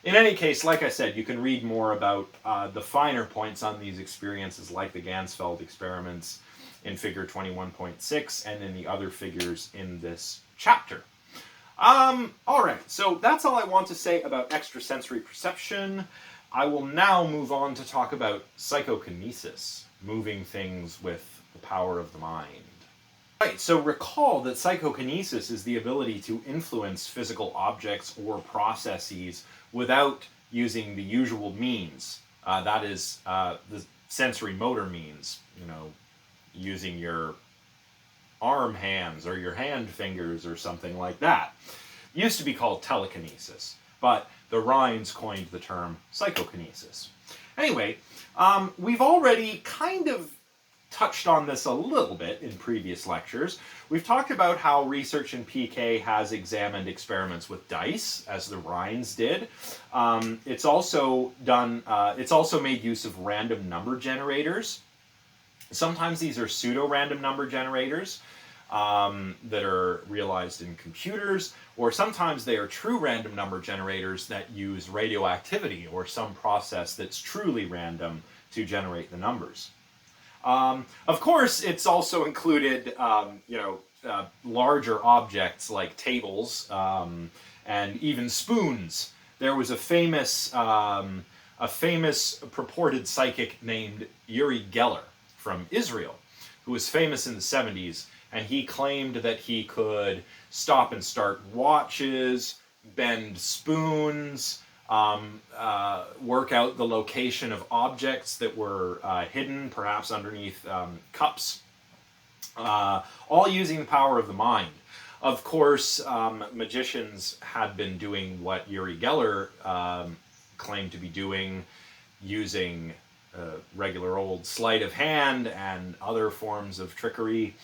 In any case, like I said, you can read more about the finer points on these experiences, like the Ganzfeld experiments, in figure 21.6 and in the other figures in this chapter. Alright, so that's all I want to say about extrasensory perception. I will now move on to talk about psychokinesis, moving things with the power of the mind. Right, so recall that psychokinesis is the ability to influence physical objects or processes without using the usual means. That is, the sensory motor means, using your arm hands or your hand fingers or something like that. It used to be called telekinesis, but the Rhines coined the term psychokinesis. Anyway, we've already kind of touched on this a little bit in previous lectures. We've talked about how research in PK has examined experiments with dice, as the Rhines did. It's also made use of random number generators. Sometimes these are pseudo-random number generators that are realized in computers, or sometimes they are true random number generators that use radioactivity or some process that's truly random to generate the numbers. Of course, it's also included, larger objects like tables and even spoons. There was a famous purported psychic named Uri Geller from Israel, who was famous in the 70s, and he claimed that he could stop and start watches, bend spoons, work out the location of objects that were hidden, perhaps underneath cups. all using the power of the mind. Of course, magicians had been doing what Uri Geller claimed to be doing, using regular old sleight of hand and other forms of trickery,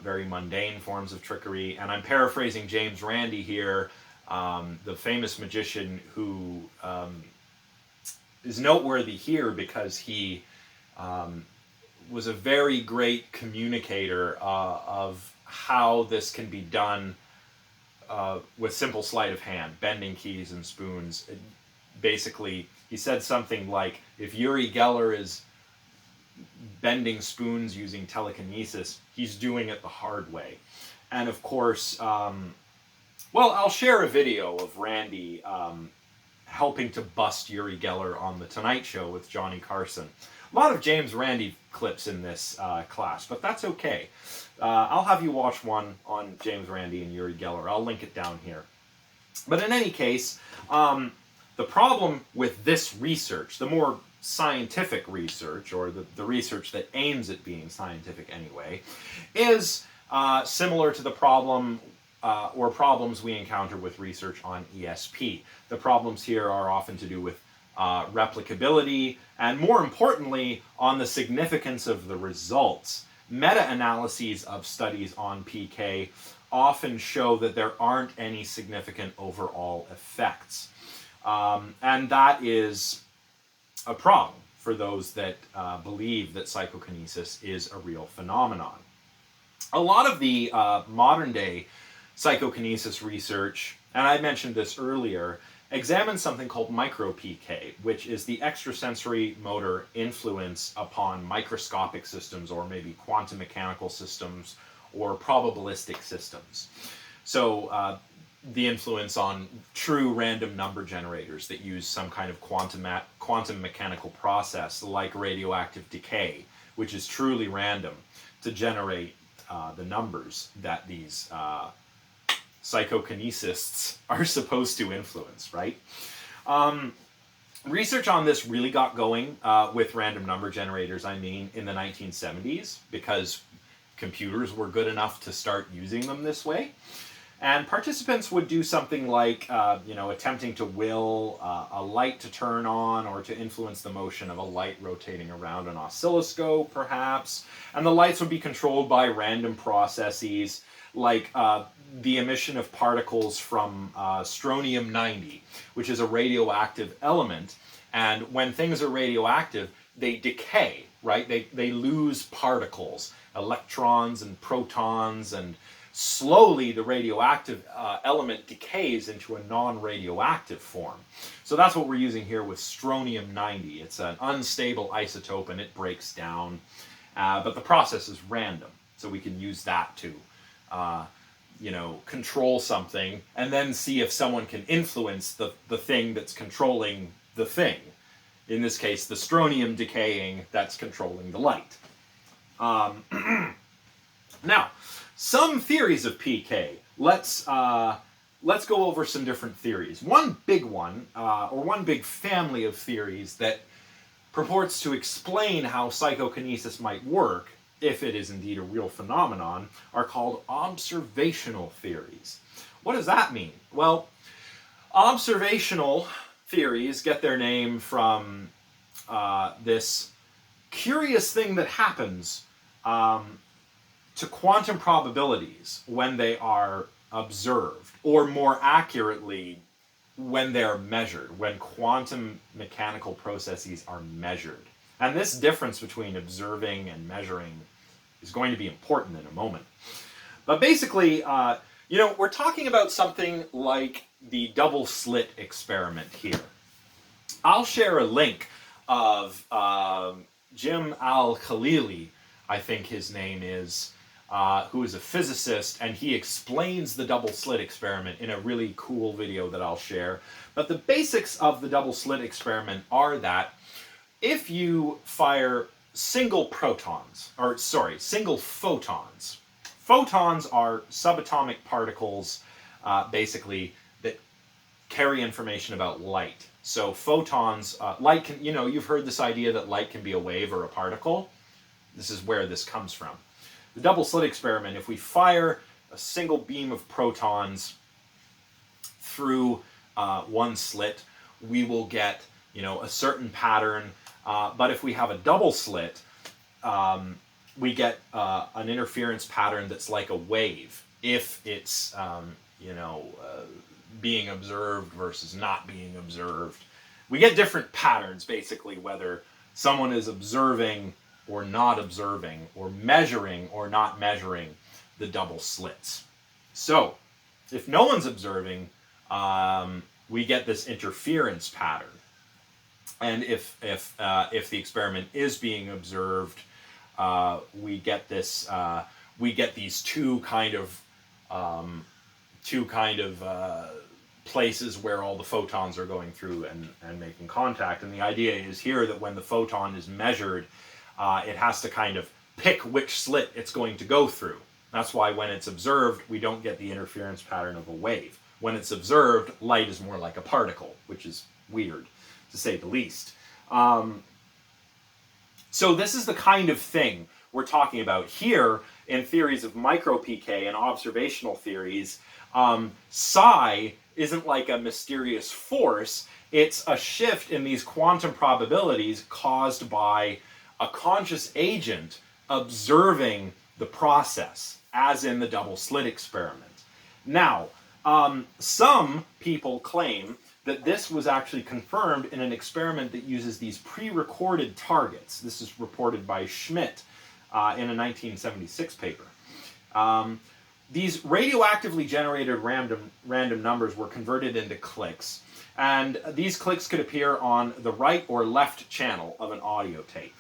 very mundane forms of trickery. And I'm paraphrasing James Randi here, the famous magician who is noteworthy here because he was a very great communicator of how this can be done with simple sleight of hand, bending keys and spoons. Basically, he said something like, if Uri Geller is bending spoons using telekinesis, he's doing it the hard way. And of course, well, I'll share a video of Randy helping to bust Uri Geller on The Tonight Show with Johnny Carson. A lot of James Randi clips in this class, but that's okay. I'll have you watch one on James Randi and Uri Geller. I'll link it down here. But in any case, the problem with this research, the more scientific research, or the research that aims at being scientific anyway, is similar to the problem or problems we encounter with research on ESP. The problems here are often to do with replicability, and more importantly, on the significance of the results. Meta-analyses of studies on PK often show that there aren't any significant overall effects. And that is a problem for those that believe that psychokinesis is a real phenomenon. A lot of the modern-day psychokinesis research, and I mentioned this earlier, examines something called micro-PK, which is the extrasensory motor influence upon microscopic systems, or maybe quantum mechanical systems, or probabilistic systems. So the influence on true random number generators that use some kind of quantum mechanical process like radioactive decay, which is truly random, to generate the numbers that these psychokinesists are supposed to influence, right? Research on this really got going with random number generators, in the 1970s, because computers were good enough to start using them this way. And participants would do something like, attempting to will a light to turn on, or to influence the motion of a light rotating around an oscilloscope, perhaps. And the lights would be controlled by random processes, like the emission of particles from strontium-90, which is a radioactive element. And when things are radioactive, they decay, right? They lose particles, electrons and protons, and slowly the radioactive element decays into a non-radioactive form. So that's what we're using here with strontium-90. It's an unstable isotope and it breaks down, but the process is random. So we can use that to control something, and then see if someone can influence the thing that's controlling the thing. In this case, the strontium decaying that's controlling the light. Now, some theories of PK. Let's go over some different theories. One big one, or one big family of theories that purports to explain how psychokinesis might work, if it is indeed a real phenomenon, are called observational theories. What does that mean? Well, observational theories get their name from this curious thing that happens to quantum probabilities when they are observed, or more accurately, when they're measured, when quantum mechanical processes are measured. And this difference between observing and measuring is going to be important in a moment. But basically, we're talking about something like the double slit experiment here. I'll share a link of Jim Al-Khalili, I think his name is, who is a physicist, and he explains the double slit experiment in a really cool video that I'll share. But the basics of the double slit experiment are that if you fire single photons, photons are subatomic particles, basically, that carry information about light. So photons, light can, you've heard this idea that light can be a wave or a particle. This is where this comes from. The double slit experiment, if we fire a single beam of protons through one slit, we will get, a certain pattern. But if we have a double slit, we get an interference pattern that's like a wave, if it's being observed versus not being observed. We get different patterns, basically, whether someone is observing or not observing, or measuring or not measuring the double slits. So, if no one's observing, we get this interference pattern. And if the experiment is being observed, we get this. We get these two kind of places where all the photons are going through and making contact. And the idea is here that when the photon is measured, it has to kind of pick which slit it's going to go through. That's why when it's observed, we don't get the interference pattern of a wave. When it's observed, light is more like a particle, which is weird, to say the least. So this is the kind of thing we're talking about here in theories of micro-PK and observational theories. Psi isn't like a mysterious force. It's a shift in these quantum probabilities caused by a conscious agent observing the process, as in the double slit experiment. Now, some people claim that this was actually confirmed in an experiment that uses these pre-recorded targets. This is reported by Schmidt in a 1976 paper. These radioactively generated random numbers were converted into clicks, and these clicks could appear on the right or left channel of an audio tape.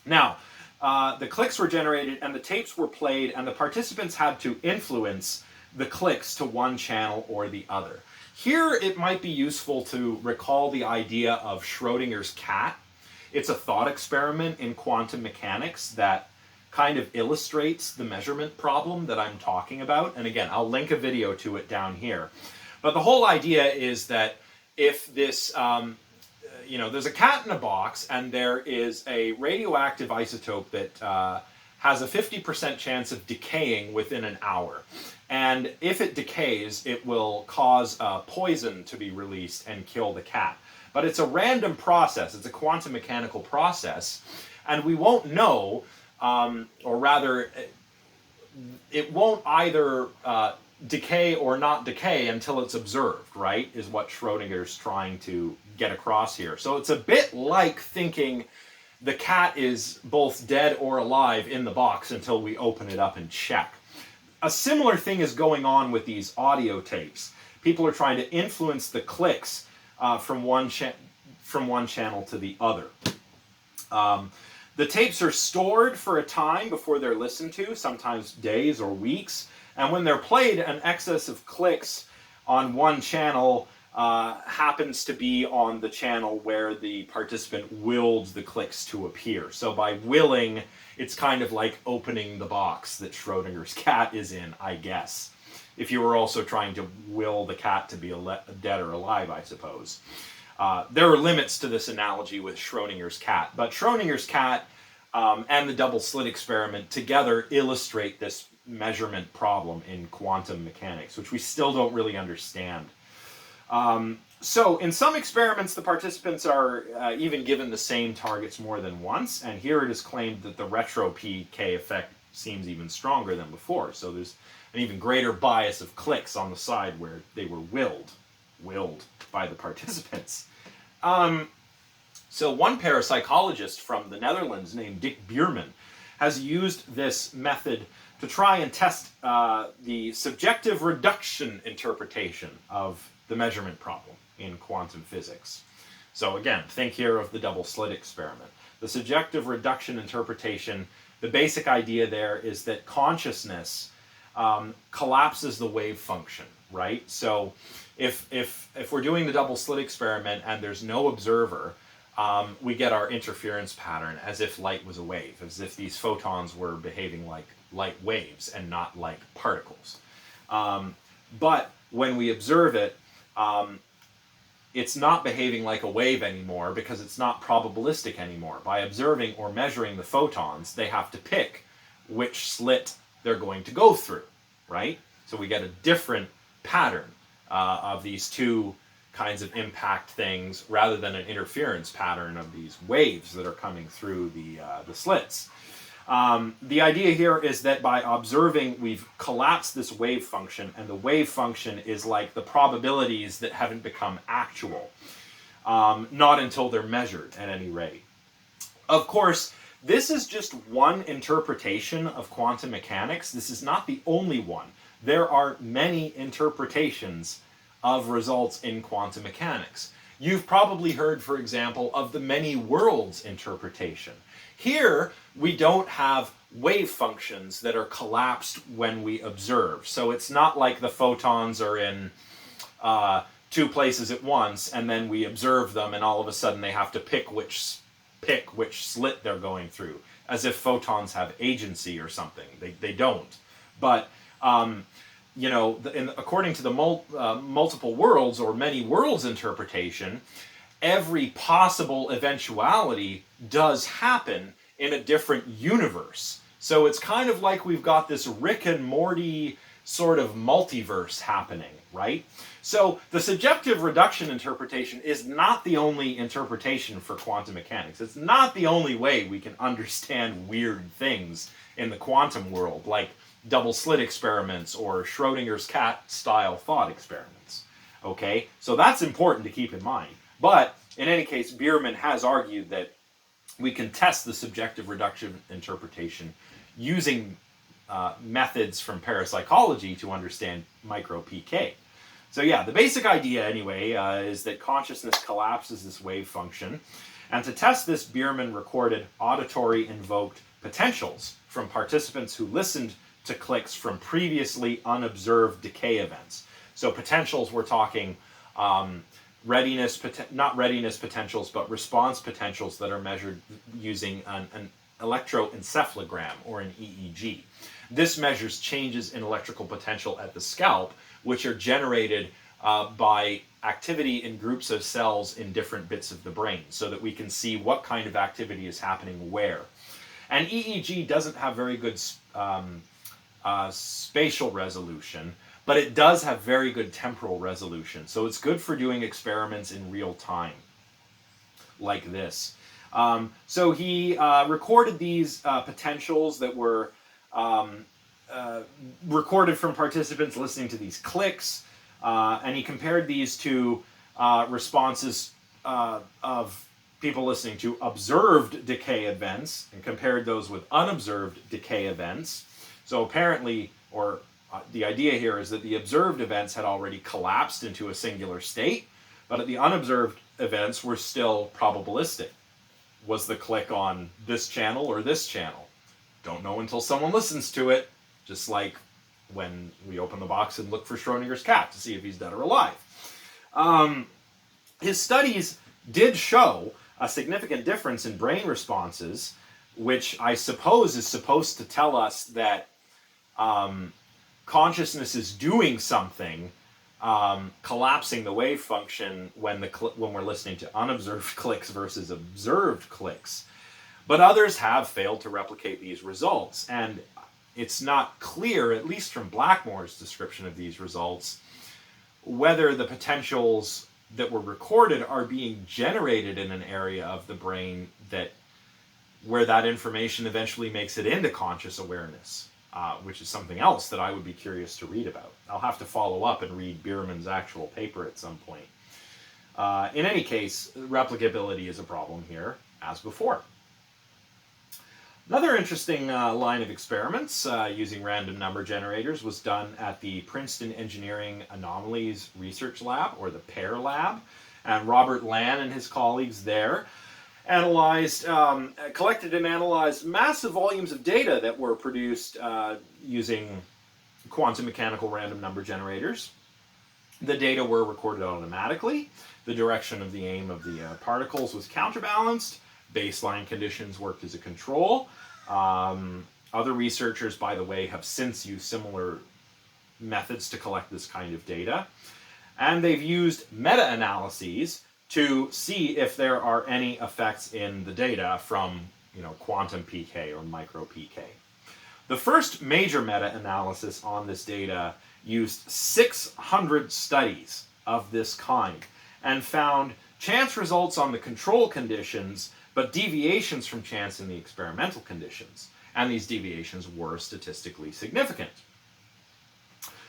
Now, the clicks were generated and the tapes were played, and the participants had to influence the clicks to one channel or the other. Here it might be useful to recall the idea of Schrodinger's cat. It's a thought experiment in quantum mechanics that kind of illustrates the measurement problem that I'm talking about. And again, I'll link a video to it down here. But the whole idea is that if this, there's a cat in a box and there is a radioactive isotope that has a 50% chance of decaying within an hour. And if it decays, it will cause poison to be released and kill the cat. But it's a random process. It's a quantum mechanical process. And we won't know, or rather, it won't either decay or not decay until it's observed, right? Is what Schrodinger's trying to get across here. So it's a bit like thinking the cat is both dead or alive in the box until we open it up and check. A similar thing is going on with these audio tapes. People are trying to influence the clicks from one channel to the other. The tapes are stored for a time before they're listened to, sometimes days or weeks. And when they're played, an excess of clicks on one channel happens to be on the channel where the participant willed the clicks to appear. So by willing, it's kind of like opening the box that Schrodinger's cat is in, I guess. If you were also trying to will the cat to be dead or alive, I suppose. There are limits to this analogy with Schrodinger's cat, but Schrodinger's cat and the double slit experiment together illustrate this measurement problem in quantum mechanics, which we still don't really understand. So in some experiments, the participants are even given the same targets more than once, and here it is claimed that the retro PK effect seems even stronger than before. So there's an even greater bias of clicks on the side where they were willed by the participants. So one parapsychologist from the Netherlands named Dick Bierman has used this method to try and test the subjective reduction interpretation of the measurement problem in quantum physics. So again, think here of the double slit experiment. The subjective reduction interpretation, the basic idea there is that consciousness collapses the wave function, right? So if we're doing the double slit experiment and there's no observer, we get our interference pattern as if light was a wave, as if these photons were behaving like light waves and not like particles. But when we observe it, it's not behaving like a wave anymore because it's not probabilistic anymore. By observing or measuring the photons, they have to pick which slit they're going to go through, right? So we get a different pattern of these two kinds of impact things rather than an interference pattern of these waves that are coming through the slits. The idea here is that by observing, we've collapsed this wave function, and the wave function is like the probabilities that haven't become actual, not until they're measured at any rate. Of course, this is just one interpretation of quantum mechanics. This is not the only one. There are many interpretations of results in quantum mechanics. You've probably heard, for example, of the many worlds interpretation. Here, we don't have wave functions that are collapsed when we observe. So it's not like the photons are in two places at once, and then we observe them, and all of a sudden they have to pick which slit they're going through, as if photons have agency or something. They don't. But you know, according to the multiple worlds or many worlds interpretation, every possible eventuality does happen in a different universe. So it's kind of like we've got this Rick and Morty sort of multiverse happening, right? So the subjective reduction interpretation is not the only interpretation for quantum mechanics. It's not the only way we can understand weird things in the quantum world, like double slit experiments or Schrodinger's cat style thought experiments. Okay, so that's important to keep in mind. But in any case, Bierman has argued that we can test the subjective reduction interpretation using methods from parapsychology to understand micro PK. So yeah, the basic idea anyway is that consciousness collapses this wave function. And to test this, Bierman recorded auditory invoked potentials from participants who listened to clicks from previously unobserved decay events. So potentials, we're talking not readiness potentials, but response potentials that are measured using an electroencephalogram or an EEG. This measures changes in electrical potential at the scalp, which are generated by activity in groups of cells in different bits of the brain, so that we can see what kind of activity is happening where. And EEG doesn't have very good spatial resolution, but it does have very good temporal resolution. So it's good for doing experiments in real time, like this. So he recorded these potentials that were recorded from participants listening to these clicks, and he compared these to responses of people listening to observed decay events and compared those with unobserved decay events. So apparently, or the idea here is that the observed events had already collapsed into a singular state, but the unobserved events were still probabilistic. Was the click on this channel or this channel? Don't know until someone listens to it, just like when we open the box and look for Schrodinger's cat to see if he's dead or alive. His studies did show a significant difference in brain responses, which I suppose is supposed to tell us that consciousness is doing something, collapsing the wave function when we're listening to unobserved clicks versus observed clicks. But others have failed to replicate these results, and it's not clear, at least from Blackmore's description of these results, whether the potentials that were recorded are being generated in an area of the brain where that information eventually makes it into conscious awareness, which is something else that I would be curious to read about. I'll have to follow up and read Bierman's actual paper at some point. In any case, replicability is a problem here, as before. Another interesting line of experiments using random number generators was done at the Princeton Engineering Anomalies Research Lab, or the PAIR Lab, and Robert Lan and his colleagues there collected and analyzed massive volumes of data that were produced using quantum mechanical random number generators. The data were recorded automatically. The direction of the aim of the particles was counterbalanced. Baseline conditions worked as a control. Other researchers, by the way, have since used similar methods to collect this kind of data. And they've used meta-analyses to see if there are any effects in the data from, quantum PK or micro PK. The first major meta-analysis on this data used 600 studies of this kind and found chance results on the control conditions, but deviations from chance in the experimental conditions. And these deviations were statistically significant.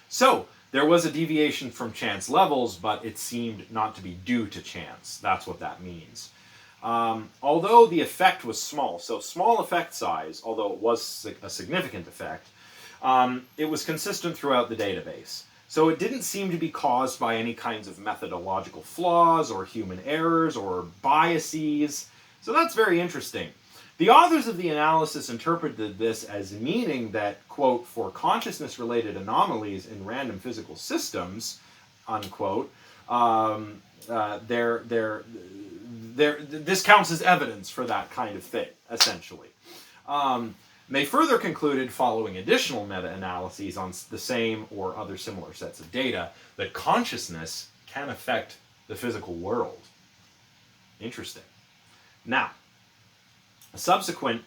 So, there was a deviation from chance levels, but it seemed not to be due to chance. That's what that means. Although the effect was small, so small effect size, although it was a significant effect, it was consistent throughout the database. So it didn't seem to be caused by any kinds of methodological flaws or human errors or biases. So that's very interesting. The authors of the analysis interpreted this as meaning that, quote, for consciousness-related anomalies in random physical systems, unquote, this counts as evidence for that kind of thing, essentially. They further concluded, following additional meta-analyses on the same or other similar sets of data, that consciousness can affect the physical world. Interesting. Now, a subsequent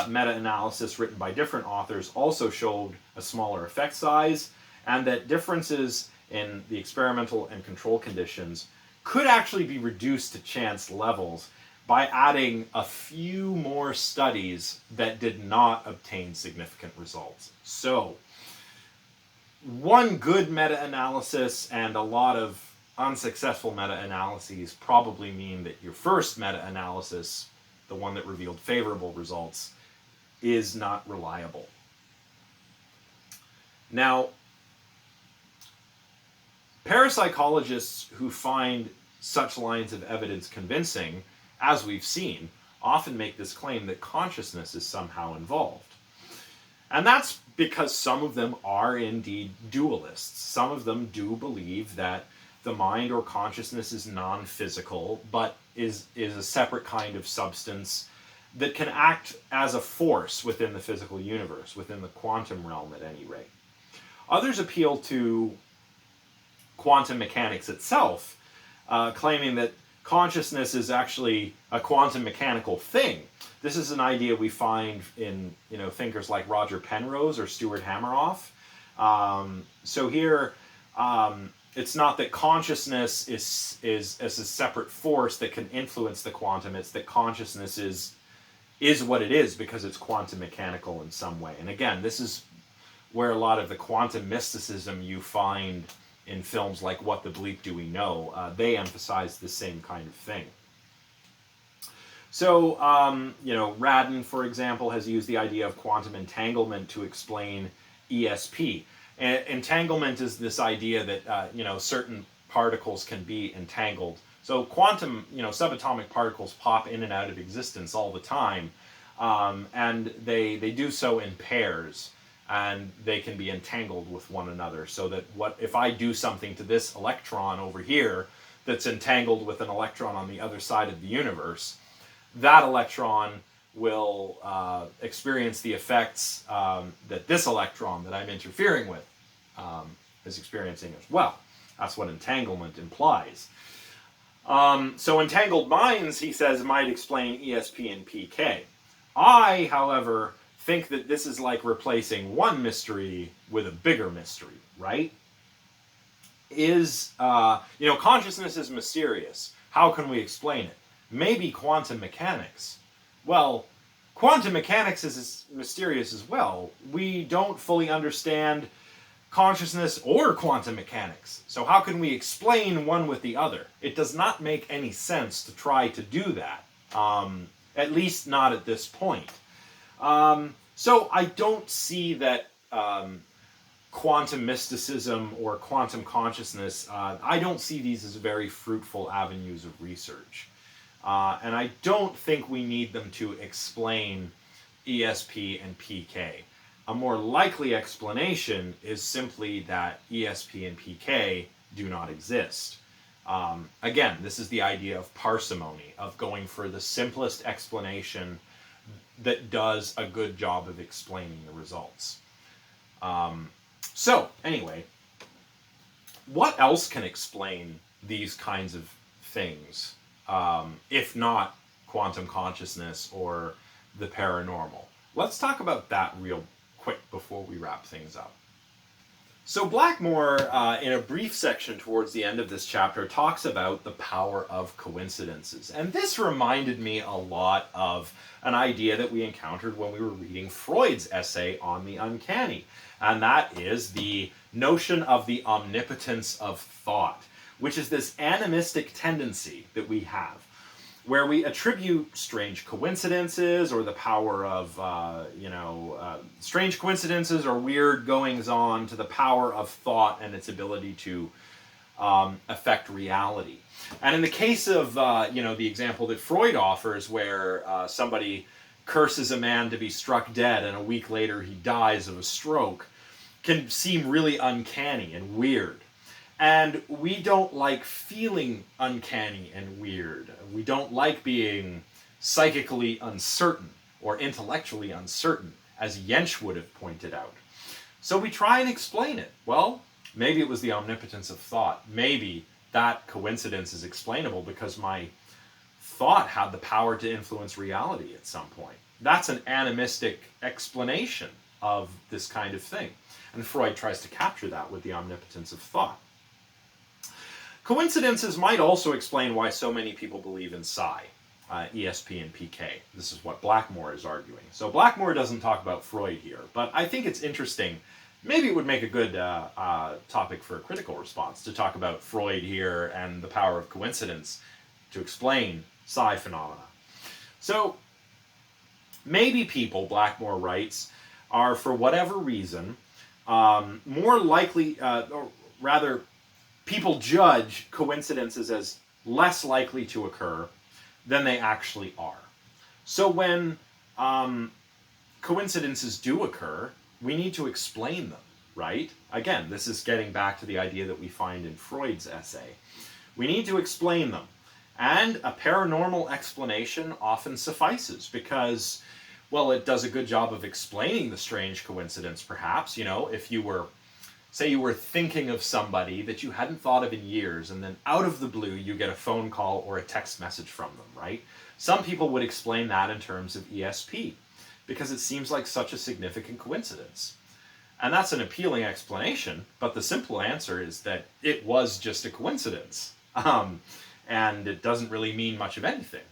meta-analysis written by different authors also showed a smaller effect size, and that differences in the experimental and control conditions could actually be reduced to chance levels by adding a few more studies that did not obtain significant results. So, one good meta-analysis and a lot of unsuccessful meta-analyses probably mean that your first meta-analysis, the one that revealed favorable results, is not reliable. Now, parapsychologists who find such lines of evidence convincing, as we've seen, often make this claim that consciousness is somehow involved. And that's because some of them are indeed dualists. Some of them do believe that the mind or consciousness is non-physical, but is a separate kind of substance that can act as a force within the physical universe, within the quantum realm at any rate. Others appeal to quantum mechanics itself, claiming that consciousness is actually a quantum mechanical thing. This is an idea we find in thinkers like Roger Penrose or Stuart Hameroff. So here, it's not that consciousness is a separate force that can influence the quantum. It's that consciousness is what it is because it's quantum mechanical in some way. And again, this is where a lot of the quantum mysticism you find in films like What the Bleep Do We Know, they emphasize the same kind of thing. So, Radin, for example, has used the idea of quantum entanglement to explain ESP. Entanglement is this idea that, certain particles can be entangled. So quantum, subatomic particles pop in and out of existence all the time, and they do so in pairs. And they can be entangled with one another, so that if I do something to this electron over here that's entangled with an electron on the other side of the universe, that electron will experience the effects that this electron that I'm interfering with is experiencing as well. That's what entanglement implies. So entangled minds, he says, might explain ESP and PK. I, however, think that this is like replacing one mystery with a bigger mystery, right? Consciousness is mysterious. How can we explain it? Maybe quantum mechanics. Well, quantum mechanics is mysterious as well. We don't fully understand consciousness or quantum mechanics. So how can we explain one with the other? It does not make any sense to try to do that. At least not at this point. So I don't see that quantum mysticism or quantum consciousness, I don't see these as very fruitful avenues of research. And I don't think we need them to explain ESP and PK. A more likely explanation is simply that ESP and PK do not exist. Again, this is the idea of parsimony, of going for the simplest explanation that does a good job of explaining the results. So, anyway, what else can explain these kinds of things, if not quantum consciousness or the paranormal? Let's talk about that real quick before we wrap things up. So Blackmore, in a brief section towards the end of this chapter, talks about the power of coincidences. And this reminded me a lot of an idea that we encountered when we were reading Freud's essay on the uncanny. And that is the notion of the omnipotence of thought, which is this animistic tendency that we have, where we attribute strange coincidences or the power of, strange coincidences or weird goings-on to the power of thought and its ability to affect reality. And in the case of, the example that Freud offers, where somebody curses a man to be struck dead and a week later he dies of a stroke, can seem really uncanny and weird. And we don't like feeling uncanny and weird. We don't like being psychically uncertain or intellectually uncertain, as Jensch would have pointed out. So we try and explain it. Well, maybe it was the omnipotence of thought. Maybe that coincidence is explainable because my thought had the power to influence reality at some point. That's an animistic explanation of this kind of thing. And Freud tries to capture that with the omnipotence of thought. Coincidences might also explain why so many people believe in Psi, ESP and PK. This is what Blackmore is arguing. So Blackmore doesn't talk about Freud here, but I think it's interesting. Maybe it would make a good topic for a critical response to talk about Freud here and the power of coincidence to explain Psi phenomena. So maybe people, Blackmore writes, are for whatever reason more likely, or rather, people judge coincidences as less likely to occur than they actually are. So when coincidences do occur, we need to explain them, right? Again, this is getting back to the idea that we find in Freud's essay. We need to explain them. And a paranormal explanation often suffices because, well, it does a good job of explaining the strange coincidence, perhaps. If you were, say you were thinking of somebody that you hadn't thought of in years, and then out of the blue you get a phone call or a text message from them, right? Some people would explain that in terms of ESP, because it seems like such a significant coincidence. And that's an appealing explanation, but the simple answer is that it was just a coincidence. And it doesn't really mean much of anything.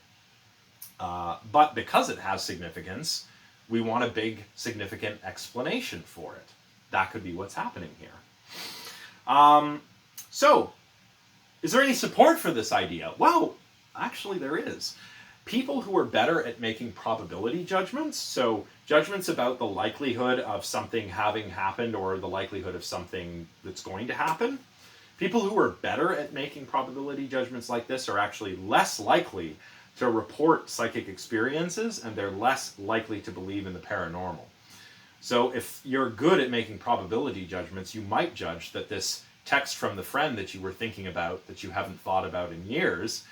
But because it has significance, we want a big, significant explanation for it. That could be what's happening here. So, is there any support for this idea? Well, actually there is. People who are better at making probability judgments, so judgments about the likelihood of something having happened or the likelihood of something that's going to happen, people who are better at making probability judgments like this are actually less likely to report psychic experiences, and they're less likely to believe in the paranormal. So if you're good at making probability judgments, you might judge that this text from the friend that you were thinking about, that you haven't thought about in years,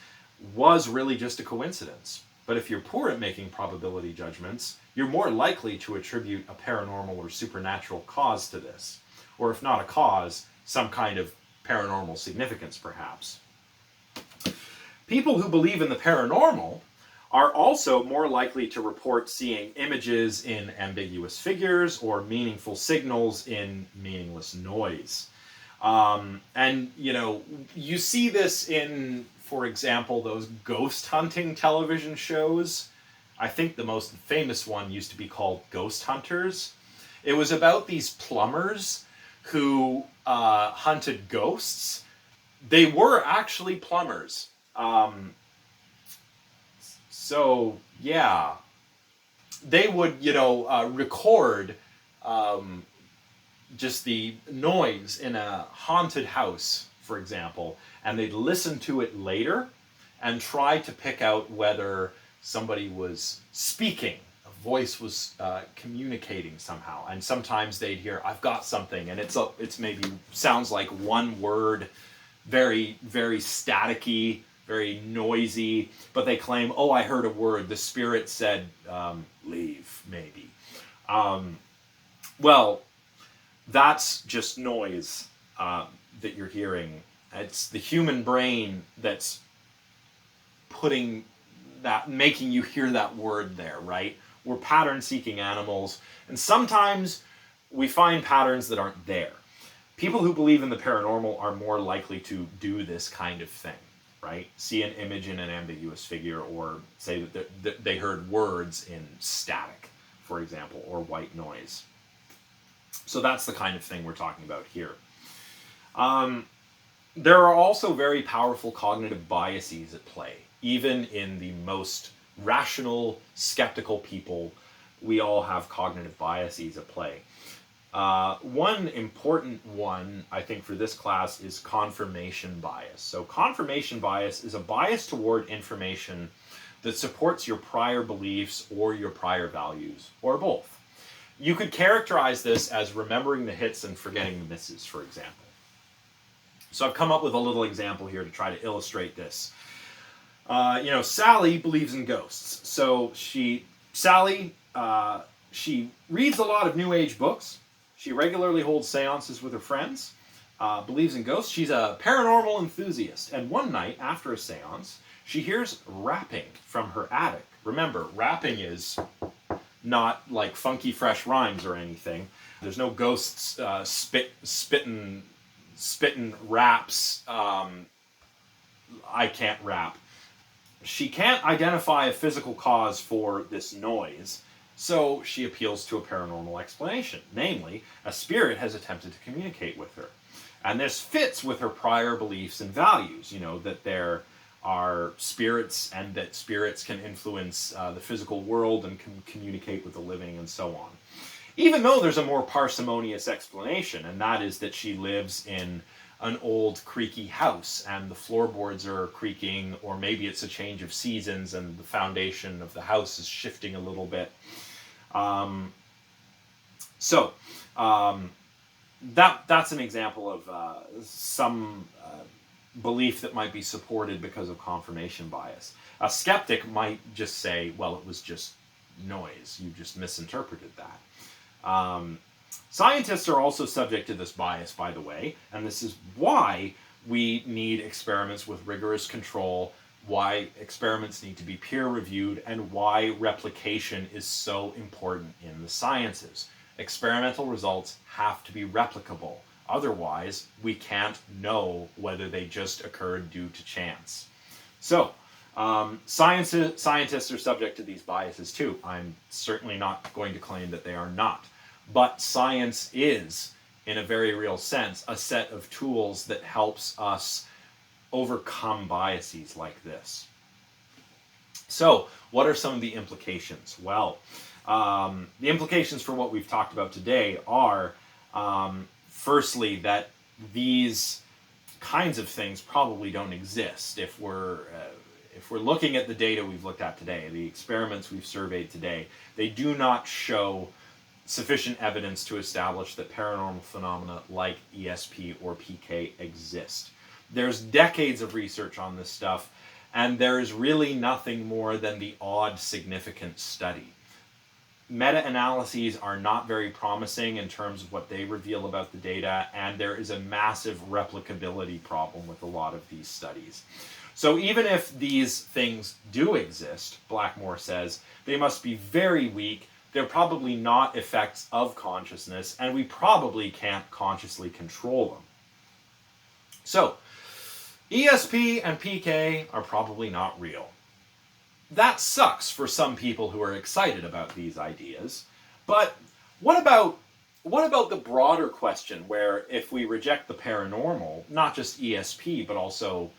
was really just a coincidence. But if you're poor at making probability judgments, you're more likely to attribute a paranormal or supernatural cause to this. Or if not a cause, some kind of paranormal significance, perhaps. People who believe in the paranormal are also more likely to report seeing images in ambiguous figures or meaningful signals in meaningless noise. And, you see this in, for example, those ghost hunting television shows. I think the most famous one used to be called Ghost Hunters. It was about these plumbers who hunted ghosts. They were actually plumbers. So, yeah, they would, record just the noise in a haunted house, for example, and they'd listen to it later and try to pick out whether somebody was speaking, a voice was communicating somehow. And sometimes they'd hear, "I've got something," and it's maybe sounds like one word, very, very staticky, very noisy, but they claim, "Oh, I heard a word. The spirit said, leave, maybe." Well, that's just noise that you're hearing. It's the human brain that's making you hear that word there, right? We're pattern-seeking animals, and sometimes we find patterns that aren't there. People who believe in the paranormal are more likely to do this kind of thing, right? See an image in an ambiguous figure, or say that they heard words in static, for example, or white noise. So that's the kind of thing we're talking about here. There are also very powerful cognitive biases at play. Even in the most rational, skeptical people, we all have cognitive biases at play. One important one, I think, for this class is confirmation bias. So confirmation bias is a bias toward information that supports your prior beliefs or your prior values, or both. You could characterize this as remembering the hits and forgetting the misses, for example. So I've come up with a little example here to try to illustrate this. Sally believes in ghosts. So Sally reads a lot of New Age books. She regularly holds seances with her friends, believes in ghosts. She's a paranormal enthusiast. And one night, after a seance, she hears rapping from her attic. Remember, rapping is not like funky fresh rhymes or anything. There's no ghosts spitting raps. I can't rap. She can't identify a physical cause for this noise, so she appeals to a paranormal explanation. Namely, a spirit has attempted to communicate with her. And this fits with her prior beliefs and values, that there are spirits and that spirits can influence the physical world and can communicate with the living and so on. Even though there's a more parsimonious explanation, and that is that she lives in an old creaky house and the floorboards are creaking, or maybe it's a change of seasons and the foundation of the house is shifting a little bit. That's an example of some belief that might be supported because of confirmation bias. A skeptic might just say, well, it was just noise. You just misinterpreted that. Scientists are also subject to this bias, by the way, and this is why we need experiments with rigorous control, why experiments need to be peer-reviewed, and why replication is so important in the sciences. Experimental results have to be replicable. Otherwise, we can't know whether they just occurred due to chance. So, scientists are subject to these biases too. I'm certainly not going to claim that they are not. But science is, in a very real sense, a set of tools that helps us overcome biases like this. So, what are some of the implications? Well, the implications for what we've talked about today are, firstly, that these kinds of things probably don't exist. If we're looking at the data we've looked at today, the experiments we've surveyed today, they do not show sufficient evidence to establish that paranormal phenomena like ESP or PK exist. There's decades of research on this stuff, and there is really nothing more than the odd significant study. Meta-analyses are not very promising in terms of what they reveal about the data, and there is a massive replicability problem with a lot of these studies. So even if these things do exist, Blackmore says, they must be very weak. They're probably not effects of consciousness, and we probably can't consciously control them. So, ESP and PK are probably not real. That sucks for some people who are excited about these ideas, but what about the broader question where if we reject the paranormal, not just ESP, but also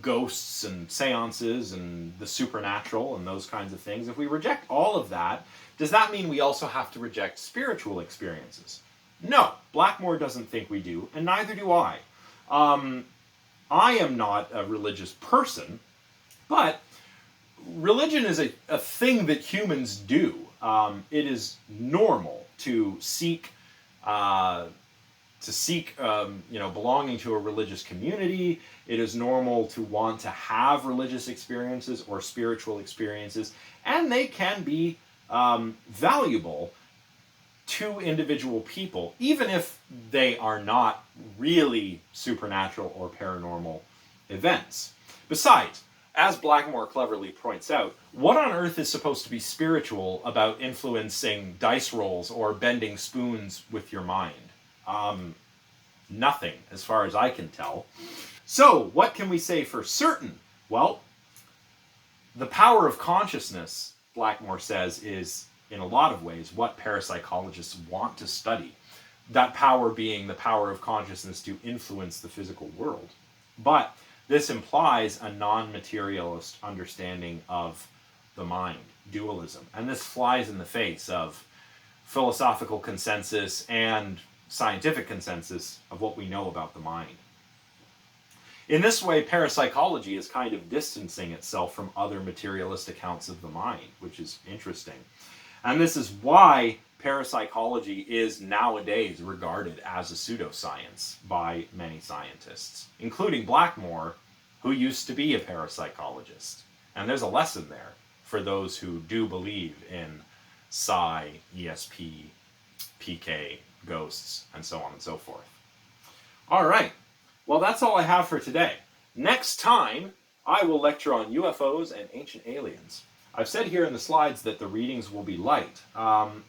ghosts and seances and the supernatural and those kinds of things, if we reject all of that, does that mean we also have to reject spiritual experiences? No, Blackmore doesn't think we do, and neither do I. I am not a religious person, but religion is a thing that humans do. It is normal to seek belonging to a religious community. It is normal to want to have religious experiences or spiritual experiences, and they can be valuable to individual people, even if they are not really supernatural or paranormal events. Besides, As Blackmore cleverly points out, what on earth is supposed to be spiritual about influencing dice rolls or bending spoons with your mind? Nothing, as far as I can tell. So, what can we say for certain? Well, the power of consciousness, Blackmore says, is, in a lot of ways, what parapsychologists want to study. That power being the power of consciousness to influence the physical world. But this implies a non-materialist understanding of the mind, dualism. And this flies in the face of philosophical consensus and scientific consensus of what we know about the mind. In this way, parapsychology is kind of distancing itself from other materialist accounts of the mind, which is interesting. And this is why parapsychology is nowadays regarded as a pseudoscience by many scientists, including Blackmore, who used to be a parapsychologist. And there's a lesson there for those who do believe in Psi, ESP, PK, ghosts, and so on and so forth. All right. Well, that's all I have for today. Next time, I will lecture on UFOs and ancient aliens. I've said here in the slides that the readings will be light.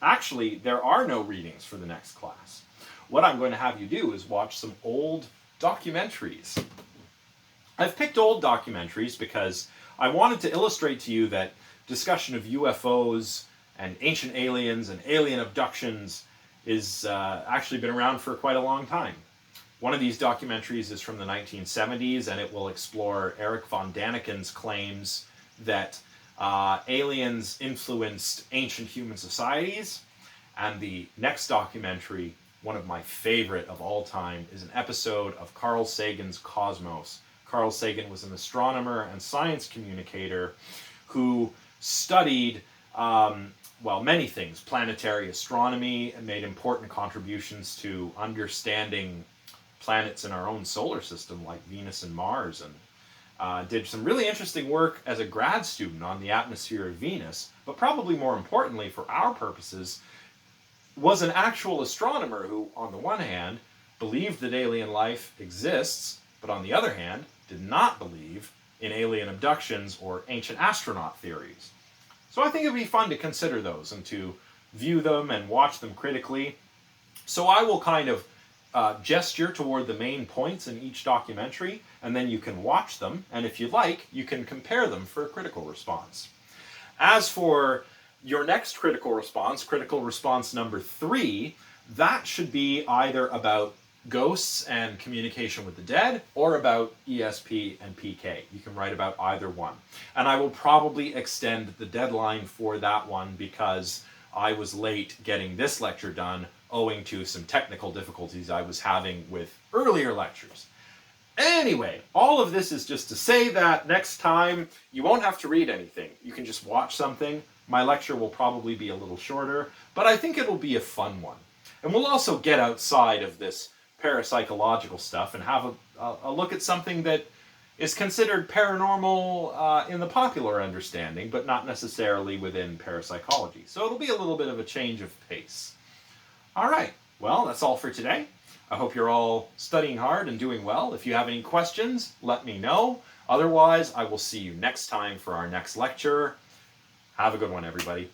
Actually, there are no readings for the next class. What I'm going to have you do is watch some old documentaries. I've picked old documentaries because I wanted to illustrate to you that discussion of UFOs and ancient aliens and alien abductions is actually been around for quite a long time. One of these documentaries is from the 1970s, and it will explore Eric von Daniken's claims that aliens influenced ancient human societies. And the next documentary, one of my favorite of all time, is an episode of Carl Sagan's Cosmos. Carl Sagan was an astronomer and science communicator who studied, many things. Planetary astronomy, and made important contributions to understanding planets in our own solar system, like Venus and Mars, and did some really interesting work as a grad student on the atmosphere of Venus, but probably more importantly for our purposes, was an actual astronomer who, on the one hand, believed that alien life exists, but on the other hand, did not believe in alien abductions or ancient astronaut theories. So I think it would be fun to consider those and to view them and watch them critically. So I will kind of gesture toward the main points in each documentary, and then you can watch them, and if you like, you can compare them for a critical response. As for your next critical response number 3, that should be either about ghosts and communication with the dead, or about ESP and PK. You can write about either one. And I will probably extend the deadline for that one because I was late getting this lecture done owing to some technical difficulties I was having with earlier lectures. Anyway, all of this is just to say that next time you won't have to read anything. You can just watch something. My lecture will probably be a little shorter, but I think it'll be a fun one. And we'll also get outside of this parapsychological stuff and have a look at something that is considered paranormal in the popular understanding, but not necessarily within parapsychology. So it'll be a little bit of a change of pace. All right, well, that's all for today. I hope you're all studying hard and doing well. If you have any questions, let me know. Otherwise, I will see you next time for our next lecture. Have a good one, everybody.